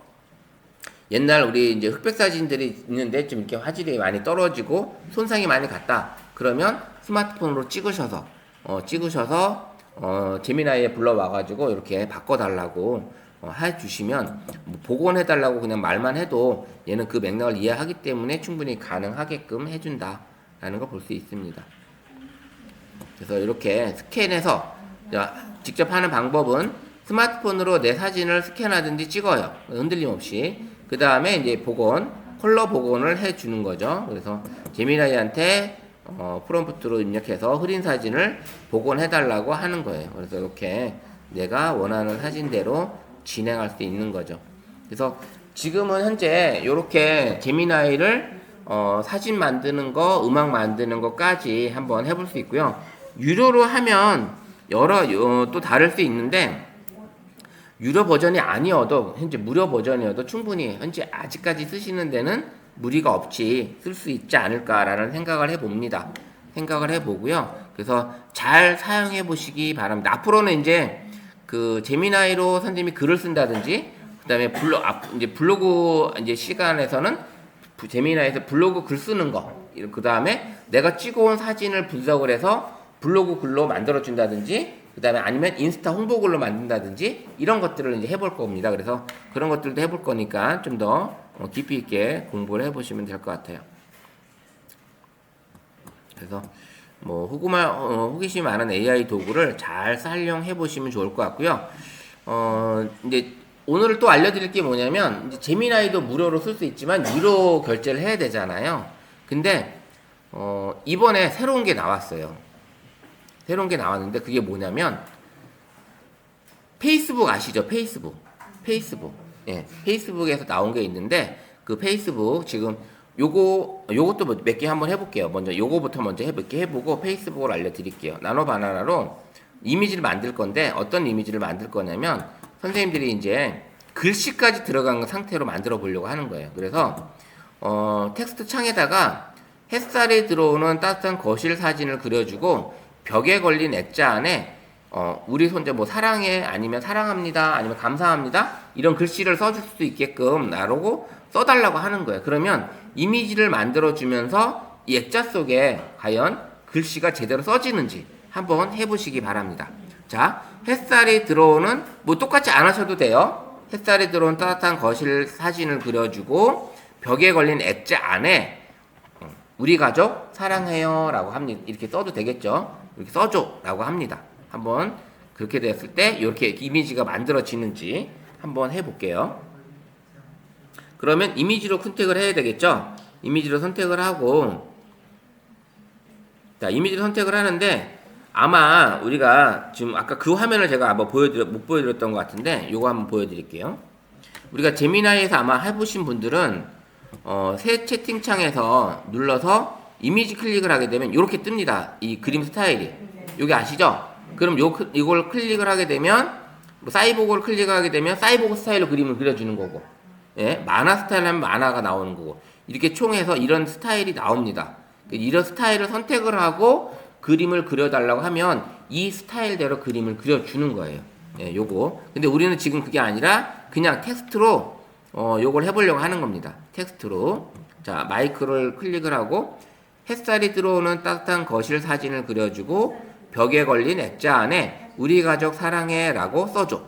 옛날 우리 이제 흑백 사진들이 있는데 좀 이렇게 화질이 많이 떨어지고 손상이 많이 갔다. 그러면 스마트폰으로 찍으셔서 제미나이에 불러와가지고 이렇게 바꿔달라고 해주시면 뭐 복원해달라고 그냥 말만 해도 얘는 그 맥락을 이해하기 때문에 충분히 가능하게끔 해준다라는 걸 볼 수 있습니다. 그래서 이렇게 스캔해서 직접 하는 방법은 스마트폰으로 내 사진을 스캔하든지 찍어요. 흔들림 없이. 그 다음에 이제 컬러 복원을 해주는 거죠. 그래서 제미나이한테 프롬프트로 입력해서 흐린 사진을 복원해달라고 하는 거예요. 그래서 이렇게 내가 원하는 사진대로 진행할 수 있는 거죠. 그래서 지금은 현재 이렇게 제미나이를 사진 만드는 거, 음악 만드는 거까지 한번 해볼 수 있고요. 유료로 하면 또 다를 수 있는데 유료 버전이 아니어도 현재 무료 버전이어도 충분히 현재 아직까지 쓰시는 데는 무리가 없이 쓸 수 있지 않을까라는 생각을 해봅니다. 생각을 해보고요. 그래서 잘 사용해 보시기 바랍니다. 앞으로는 이제 그 제미나이로 선생님이 글을 쓴다든지 그다음에 블로그 이제 시간에서는 제미나이에서 블로그 글 쓰는 거, 그 다음에 내가 찍어온 사진을 분석을 해서 블로그 글로 만들어 준다든지 그 다음에 아니면 인스타 홍보 글로 만든다든지 이런 것들을 이제 해볼 겁니다. 그래서 그런 것들도 해볼 거니까 좀 더 깊이 있게 공부를 해보시면 될 것 같아요. 그래서 뭐 호기심 많은 AI 도구를 잘 활용해 보시면 좋을 것 같고요. 이제 오늘 또 알려드릴 게 뭐냐면 이제 제미나이도 무료로 쓸 수 있지만 유료 결제를 해야 되잖아요. 근데 이번에 새로운 게 나왔어요. 새로운 게 나왔는데 그게 뭐냐면 페이스북 아시죠? 페이스북. 예, 페이스북에서 나온 게 있는데 그 페이스북 지금 요것도 몇 개 한번 해볼게요. 먼저 요거부터 먼저 해보고 페이스북을 알려드릴게요. 나노바나나로 이미지를 만들 건데 어떤 이미지를 만들 거냐면 선생님들이 이제 글씨까지 들어간 상태로 만들어 보려고 하는 거예요. 그래서 텍스트 창에다가 햇살이 들어오는 따뜻한 거실 사진을 그려주고 벽에 걸린 액자 안에 우리 손자 뭐 사랑해 아니면 사랑합니다 아니면 감사합니다 이런 글씨를 써줄 수 있게끔 나르고 써달라고 하는 거예요. 그러면 이미지를 만들어주면서 이 액자 속에 과연 글씨가 제대로 써지는지 한번 해보시기 바랍니다. 자, 햇살이 들어오는 뭐 똑같이 안 하셔도 돼요. 햇살이 들어온 따뜻한 거실 사진을 그려주고 벽에 걸린 액자 안에 우리 가족 사랑해요 라고 합니다. 이렇게 써도 되겠죠. 이렇게 써줘 라고 합니다. 한번 그렇게 됐을 때 이렇게 이미지가 만들어지는지 한번 해볼게요. 그러면 이미지로 선택을 해야 되겠죠. 이미지로 선택을 하고 자, 이미지로 선택을 하는데 아마 우리가 지금 아까 그 화면을 제가 한번 못 보여드렸던 것 같은데 요거 한번 보여드릴게요. 우리가 제미나이에서 아마 해보신 분들은 새 채팅창에서 눌러서 이미지 클릭을 하게 되면 이렇게 뜹니다. 이 그림 스타일이 여기 아시죠? 그럼 이걸 클릭을 하게 되면 뭐 사이보그를 클릭하게 되면 사이보그 스타일로 그림을 그려주는 거고 예, 만화 스타일 하면 만화가 나오는 거고 이렇게 총해서 이런 스타일이 나옵니다. 이런 스타일을 선택을 하고 그림을 그려달라고 하면 이 스타일대로 그림을 그려주는 거예요. 예, 요거. 근데 우리는 지금 그게 아니라 그냥 텍스트로 요걸 해보려고 하는 겁니다. 텍스트로. 자, 마이크를 클릭을 하고 햇살이 들어오는 따뜻한 거실 사진을 그려주고 벽에 걸린 액자 안에 우리 가족 사랑해 라고 써줘.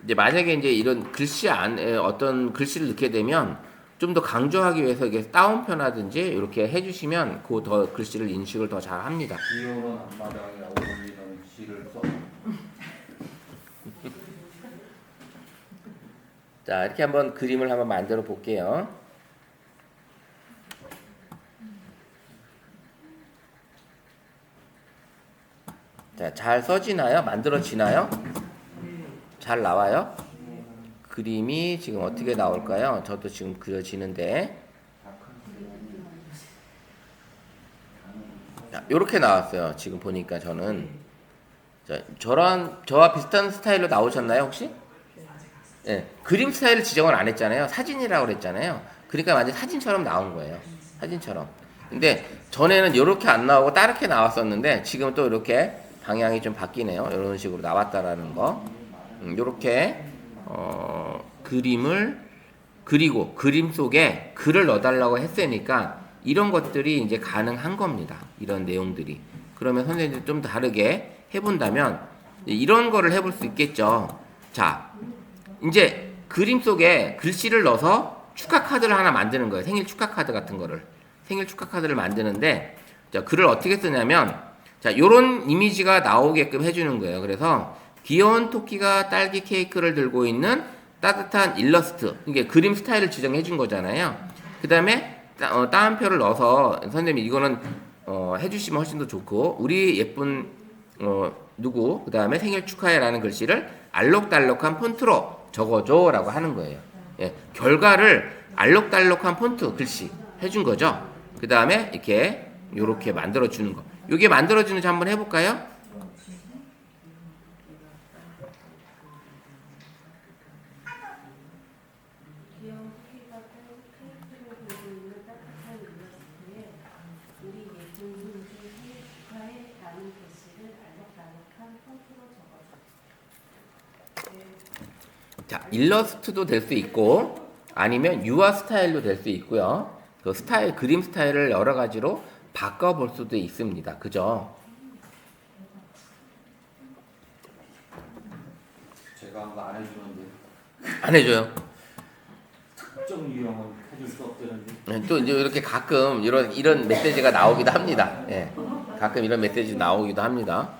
이제 만약에 이제 이런 글씨 안에 어떤 글씨를 넣게 되면 좀 더 강조하기 위해서 이게 따옴표라든지 이렇게 해주시면 그 더 글씨를 인식을 더 잘 합니다. 비오는 앞마당에 어울리는 시를 써. 자, 이렇게 한번 그림을 한번 만들어 볼게요. 자, 잘 써지나요? 만들어지나요? 잘 나와요? 그림이 지금 어떻게 나올까요? 저도 지금 그려지는데. 자, 요렇게 나왔어요. 지금 보니까 저는. 자, 저와 비슷한 스타일로 나오셨나요, 혹시? 네, 그림 스타일을 지정을 안 했잖아요. 사진이라고 그랬잖아요. 그러니까 완전 사진처럼 나온 거예요. 사진처럼. 근데 전에는 이렇게 안 나오고 다르게 나왔었는데 지금 또 이렇게 방향이 좀 바뀌네요. 이런 식으로 나왔다라는 거. 이렇게 그림을 그리고 그림 속에 글을 넣어달라고 했으니까 이런 것들이 이제 가능한 겁니다. 이런 내용들이. 그러면 선생님들이 좀 다르게 해본다면 이런 거를 해볼 수 있겠죠. 자, 이제 그림 속에 글씨를 넣어서 축하 카드를 하나 만드는 거예요. 생일 축하 카드 같은 거를. 생일 축하 카드를 만드는데, 자, 글을 어떻게 쓰냐면, 자, 요런 이미지가 나오게끔 해주는 거예요. 그래서 귀여운 토끼가 딸기 케이크를 들고 있는 따뜻한 일러스트. 이게 그림 스타일을 지정해 준 거잖아요. 그 다음에 따옴표를 넣어서 선생님이 이거는 해주시면 훨씬 더 좋고, 우리 예쁜 누구, 그 다음에 생일 축하해라는 글씨를 알록달록한 폰트로 적어줘 라고 하는 거예요. 예, 결과를 알록달록한 폰트 글씨 해준 거죠. 그 다음에 이렇게 요렇게 만들어 주는 거. 요게 만들어 주는지 한번 해볼까요? 자, 일러스트도 될 수 있고 아니면 유화 스타일도 될 수 있고요. 그 스타일, 그림 스타일을 여러 가지로 바꿔볼 수도 있습니다. 그죠? 제가 한 거 안 해주는데 안 해줘요. 특정 유형은 해줄 수 없다는데. 네, 또 이제 이렇게 가끔 이런 메시지가 나오기도 합니다. 예. 가끔 이런 메시지 나오기도 합니다.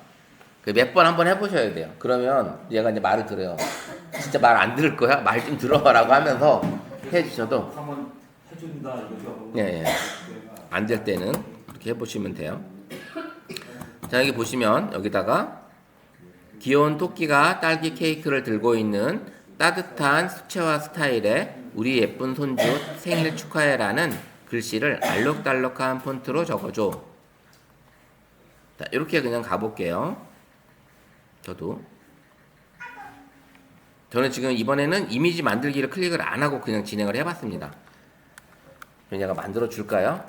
그 몇 번 한번 해보셔야 돼요. 그러면 얘가 이제 말을 들어요. 진짜 말 안 들을 거야? 말 좀 들어라고 하면서 해주셔도 한번 해준다 이거죠. 예, 예. 안 될 때는 이렇게 해보시면 돼요. 자, 여기 보시면 여기다가 귀여운 토끼가 딸기 케이크를 들고 있는 따뜻한 수채화 스타일의 우리 예쁜 손주 생일 축하해라는 글씨를 알록달록한 폰트로 적어줘. 자, 이렇게 그냥 가볼게요. 저는 지금 이번에는 이미지 만들기를 클릭을 안 하고 그냥 진행을 해봤습니다. 그럼 얘가 만들어 줄까요?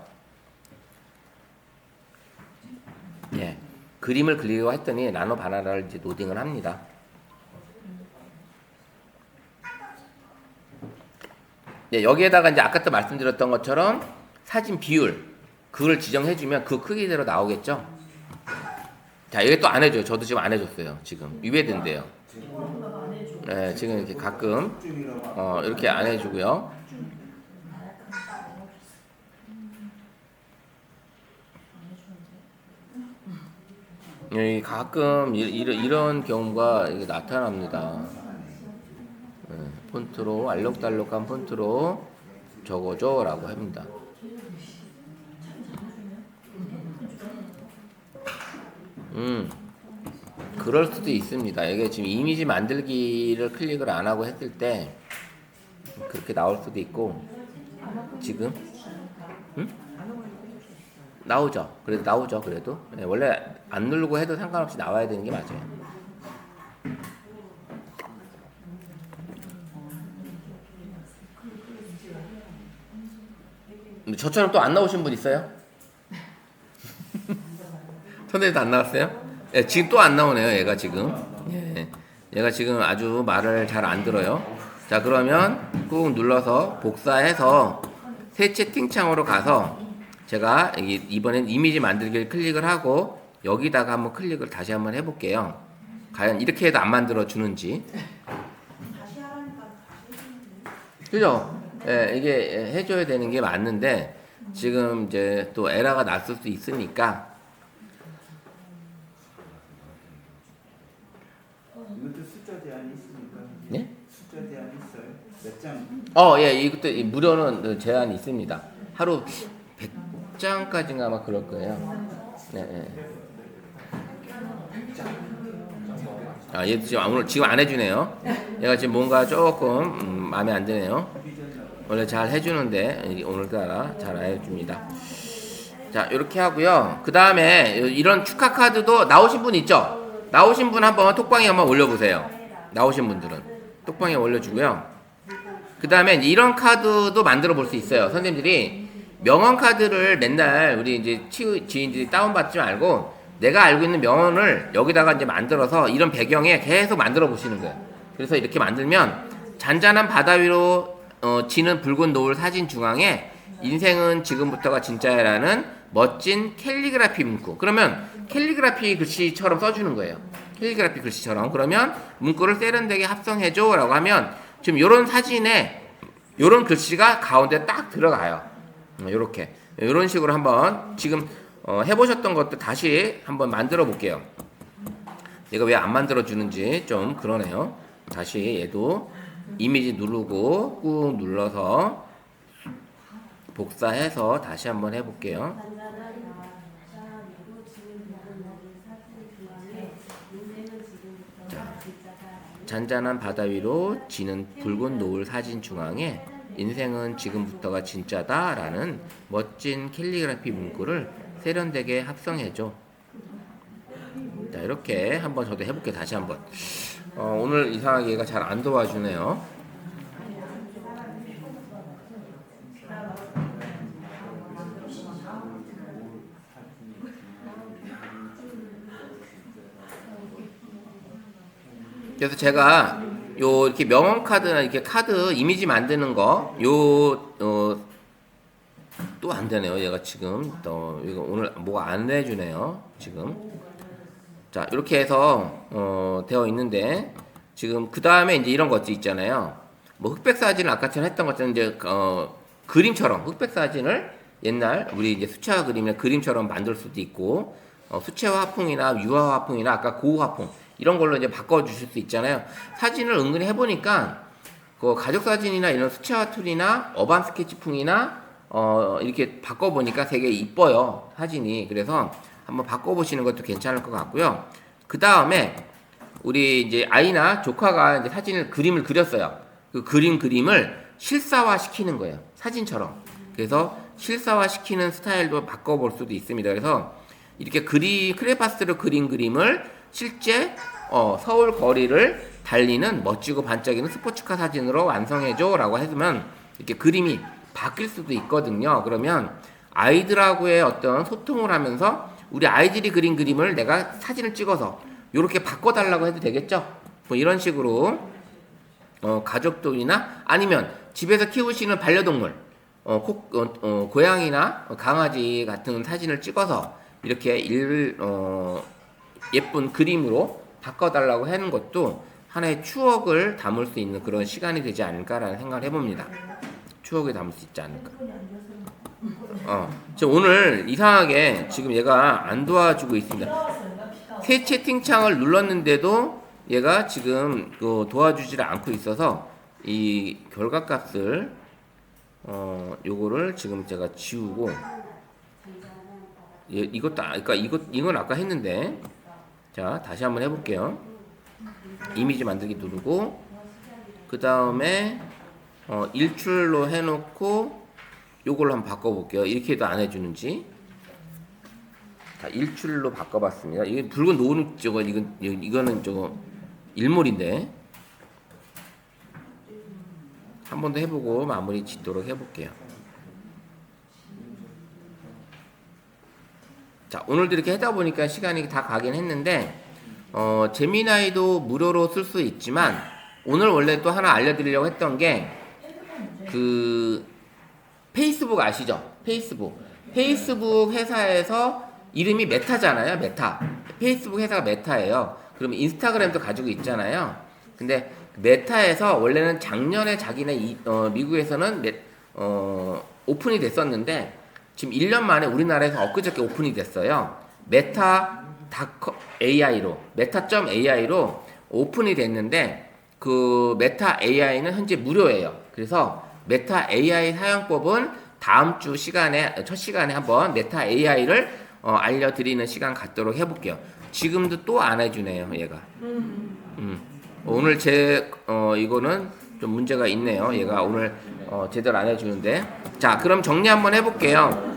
예, 그림을 그리려고 했더니 나노 바나나를 이제 노딩을 합니다. 예, 여기에다가 이제 아까 또 말씀드렸던 것처럼 사진 비율 그걸 지정해주면 그 크기대로 나오겠죠. 자, 이게 또 안 해줘요. 저도 지금 안 해줬어요. 지금 위배된대요. 네, 지금 이렇게 가끔 이렇게 안 해주고요. 가끔 이런 경우가 이게 나타납니다. 네, 폰트로 알록달록한 폰트로 적어줘라고 합니다. 그럴 수도 있습니다. 이게 지금 이미지 만들기를 클릭을 안 하고 했을 때 그렇게 나올 수도 있고 지금 나오죠. 그래도 나오죠. 그래도 네, 원래 안 누르고 해도 상관없이 나와야 되는 게 맞아요. 근데 저처럼 또 안 나오신 분 있어요? 선생님도 안 나왔어요? 예, 지금 또 안 나오네요. 얘가 지금. 예, 얘가 지금 아주 말을 잘 안 들어요. 자, 그러면 꾹 눌러서 복사해서 새 채팅창으로 가서 제가 이번엔 이미지 만들기를 클릭을 하고 여기다가 한번 클릭을 다시 한번 해볼게요. 과연 이렇게 해도 안 만들어 주는지. 그죠? 예, 이게 해줘야 되는 게 맞는데 지금 이제 또 에러가 났을 수 있으니까. 이것도 숫자 제한이 있습니까? 네? 숫자 제한이 있어요? 몇 장? 예, 이것도 이 무료는 제한이 있습니다. 하루 100장까지인가 아마 그럴 거예요. 네, 네. 얘도 지금 오늘 지금 안 해주네요. 얘가 지금 뭔가 조금 마음에 안 드네요. 원래 잘 해주는데 오늘따라 잘 안 해줍니다. 자, 이렇게 하고요. 그 다음에 이런 축하 카드도 나오신 분 있죠? 나오신 분 한번 톡방에 한번 올려보세요. 나오신 분들은 톡방에 올려주고요. 그 다음에 이런 카드도 만들어 볼 수 있어요. 선생님들이 명언 카드를 맨날 우리 이제 지인들이 다운받지 말고 내가 알고 있는 명언을 여기다가 이제 만들어서 이런 배경에 계속 만들어 보시는 거예요. 그래서 이렇게 만들면 잔잔한 바다 위로 지는 붉은 노을 사진 중앙에 인생은 지금부터가 진짜야라는 멋진 캘리그라피 문구. 그러면 캘리그라피 글씨처럼 써주는 거예요. 캘리그라피 글씨처럼. 그러면 문구를 세련되게 합성해줘 라고 하면 지금 요런 사진에 요런 글씨가 가운데 딱 들어가요. 요렇게. 요런 식으로 한번 지금 해보셨던 것도 다시 한번 만들어 볼게요. 얘가 왜 안 만들어 주는지 좀 그러네요. 다시 얘도 이미지 누르고 꾹 눌러서 복사해서 다시 한번 해볼게요. 자, 잔잔한 바다 위로 지는 붉은 노을 사진 중앙에 인생은 지금부터가 진짜다 라는 멋진 캘리그라피 문구를 세련되게 합성해줘. 자, 이렇게 한번 저도 해볼게요. 다시 한번. 오늘 이상하게 얘가 잘 안 도와주네요. 그래서 제가 요 이렇게 명언 카드나 이렇게 카드 이미지 만드는 거 또 안 되네요. 얘가 지금 또 이거 오늘 뭐가 안 해주네요. 지금 자 이렇게 해서 되어 있는데 지금 그 다음에 이제 이런 것들 있잖아요. 뭐 흑백 사진을 아까처럼 했던 것처럼 이제 그림처럼 흑백 사진을 옛날 우리 이제 수채화 그림의 그림처럼 만들 수도 있고 수채화 화풍이나 유화 화풍이나 아까 고우 화풍 이런 걸로 이제 바꿔주실 수 있잖아요. 사진을 은근히 해보니까 그 가족 사진이나 이런 수채화 툴이나 어반 스케치풍이나 이렇게 바꿔보니까 되게 이뻐요. 사진이. 그래서 한번 바꿔보시는 것도 괜찮을 것 같고요. 그 다음에 우리 이제 아이나 조카가 이제 그림을 그렸어요. 그 그림을 실사화 시키는 거예요. 사진처럼. 그래서 실사화 시키는 스타일도 바꿔볼 수도 있습니다. 그래서 이렇게 크레파스로 그린 그림을 실제 서울 거리를 달리는 멋지고 반짝이는 스포츠카 사진으로 완성해줘 라고 해주면 이렇게 그림이 바뀔 수도 있거든요. 그러면 아이들하고의 어떤 소통을 하면서 우리 아이들이 그린 그림을 내가 사진을 찍어서 이렇게 바꿔달라고 해도 되겠죠. 뭐 이런 식으로 가족들이나 아니면 집에서 키우시는 반려동물 고양이나 강아지 같은 사진을 찍어서 이렇게 예쁜 그림으로 바꿔달라고 하는 것도 하나의 추억을 담을 수 있는 그런 시간이 되지 않을까라는 생각을 해봅니다. 추억을 담을 수 있지 않을까. 지금 오늘 이상하게 지금 얘가 안 도와주고 있습니다. 새 채팅창을 눌렀는데도 얘가 지금 도와주지를 않고 있어서 이 결과값을 요거를 지금 제가 지우고 이것도 그러니까 이건 아까 했는데 자 다시 한번 해볼게요. 이미지 만들기 누르고 그 다음에 일출로 해놓고 요걸로 한번 바꿔볼게요. 이렇게 해도 안 해주는지. 자 일출로 바꿔봤습니다. 이게 붉은 노을 이거는 저거 일몰인데 한 번 더 해보고 마무리 짓도록 해볼게요. 자 오늘도 이렇게 하다 보니까 시간이 다 가긴 했는데 제미나이도 무료로 쓸 수 있지만 오늘 원래 또 하나 알려드리려고 했던 게 그 페이스북 아시죠? 페이스북 회사에서 이름이 메타잖아요. 메타. 페이스북 회사가 메타예요. 그러면 인스타그램도 가지고 있잖아요. 근데 메타에서 원래는 작년에 자기네 미국에서는 오픈이 됐었는데 지금 1년 만에 우리나라에서 엊그저께 오픈이 됐어요. 메타.AI로 오픈이 됐는데 그 메타 AI는 현재 무료예요. 그래서 메타 AI 사용법은 다음 주 첫 시간에 한번 메타 AI를 알려드리는 시간 갖도록 해볼게요. 지금도 또 안 해주네요, 얘가. 오늘 이거는 좀 문제가 있네요. 얘가 오늘 제대로 안 해주는데. 자, 그럼 정리 한번 해볼게요.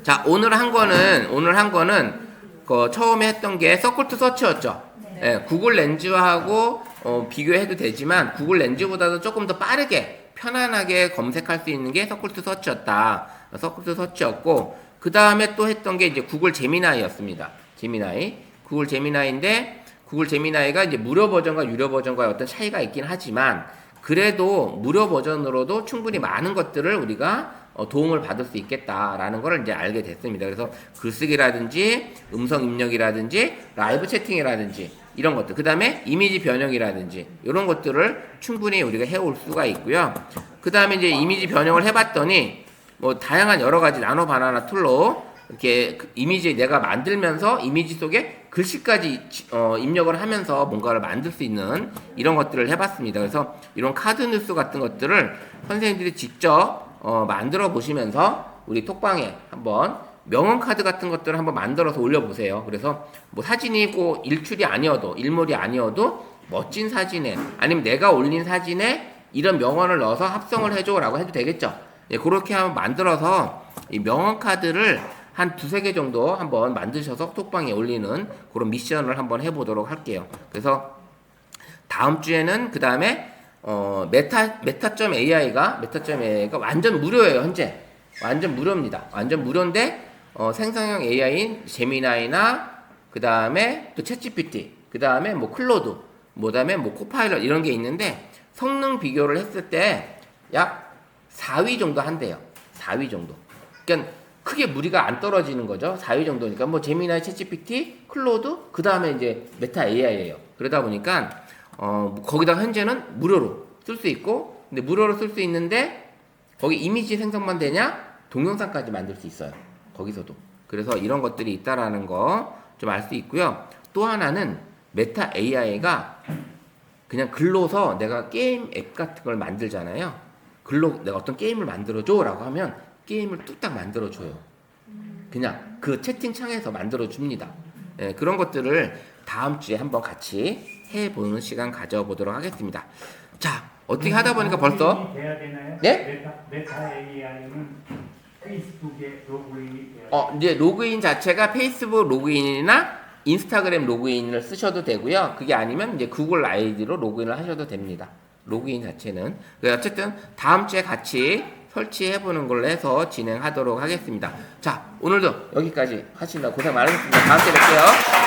자, 오늘 한 거는 처음에 했던 게 서클 투 서치였죠. 네, 구글 렌즈하고 비교해도 되지만 구글 렌즈보다도 조금 더 빠르게 편안하게 검색할 수 있는 게 서클 투 서치였다. 서클 투 서치였고, 그 다음에 또 했던 게 이제 구글 제미나이였습니다. 구글 제미나이인데 구글 제미나이가 이제 무료 버전과 유료 버전과의 어떤 차이가 있긴 하지만 그래도 무료 버전으로도 충분히 많은 것들을 우리가 도움을 받을 수 있겠다라는 걸 이제 알게 됐습니다. 그래서 글쓰기라든지 음성 입력이라든지 라이브 채팅이라든지 이런 것들, 그 다음에 이미지 변형이라든지 이런 것들을 충분히 우리가 해올 수가 있고요. 그 다음에 이제 이미지 변형을 해봤더니 뭐 다양한 여러 가지 나노 바나나 툴로 이렇게 이미지 내가 만들면서 이미지 속에 글씨까지 입력을 하면서 뭔가를 만들 수 있는 이런 것들을 해봤습니다. 그래서 이런 카드 뉴스 같은 것들을 선생님들이 직접 만들어 보시면서 우리 톡방에 한번 명언 카드 같은 것들을 한번 만들어서 올려보세요. 그래서 뭐 사진이 꼭 일몰이 아니어도 멋진 사진에 아니면 내가 올린 사진에 이런 명언을 넣어서 합성을 해줘라고 해도 되겠죠. 예, 그렇게 한번 만들어서 이 명언 카드를 한 2-3개 정도 한번 만드셔서 톡방에 올리는 그런 미션을 한번 해보도록 할게요. 그래서 다음 주에는 그 다음에 메타.AI가 완전 무료예요. 현재 완전 무료입니다. 완전 무료인데 생성형 AI인 제미나이나 그 다음에 또 챗GPT, 그 다음에 뭐 클로드, 그 다음에 뭐 코파일럿 이런 게 있는데 성능 비교를 했을 때 약 4위 정도 한대요. 4위 정도. 그러니까 크게 무리가 안 떨어지는 거죠. 4위 정도니까 뭐 제미나이, 챗GPT, 클로드, 그 다음에 이제 메타 AI예요. 그러다 보니까 거기다 현재는 무료로 쓸 수 있고, 근데 무료로 쓸 수 있는데 거기 이미지 생성만 되냐? 동영상까지 만들 수 있어요. 거기서도. 그래서 이런 것들이 있다라는 거 좀 알 수 있고요. 또 하나는 메타 AI가 그냥 글로서 내가 게임 앱 같은 걸 만들잖아요. 글로 내가 어떤 게임을 만들어줘 라고 하면 게임을 뚝딱 만들어줘요. 그냥 그 채팅창에서 만들어줍니다. 예, 그런 것들을 다음 주에 한번 같이 해보는 시간 가져보도록 하겠습니다. 자, 어떻게 하다 보니까 벌써 돼야 되나요? 예? 메타 AI는 페이스북에 로그인이 돼야 이제 로그인 자체가 페이스북 로그인이나 인스타그램 로그인을 쓰셔도 되고요. 그게 아니면 이제 구글 아이디로 로그인을 하셔도 됩니다. 로그인 자체는. 어쨌든 다음 주에 같이 설치해보는 걸로 해서 진행하도록 하겠습니다. 자, 오늘도 여기까지 하신다 고생 많으셨습니다. 다음 주에 뵐게요.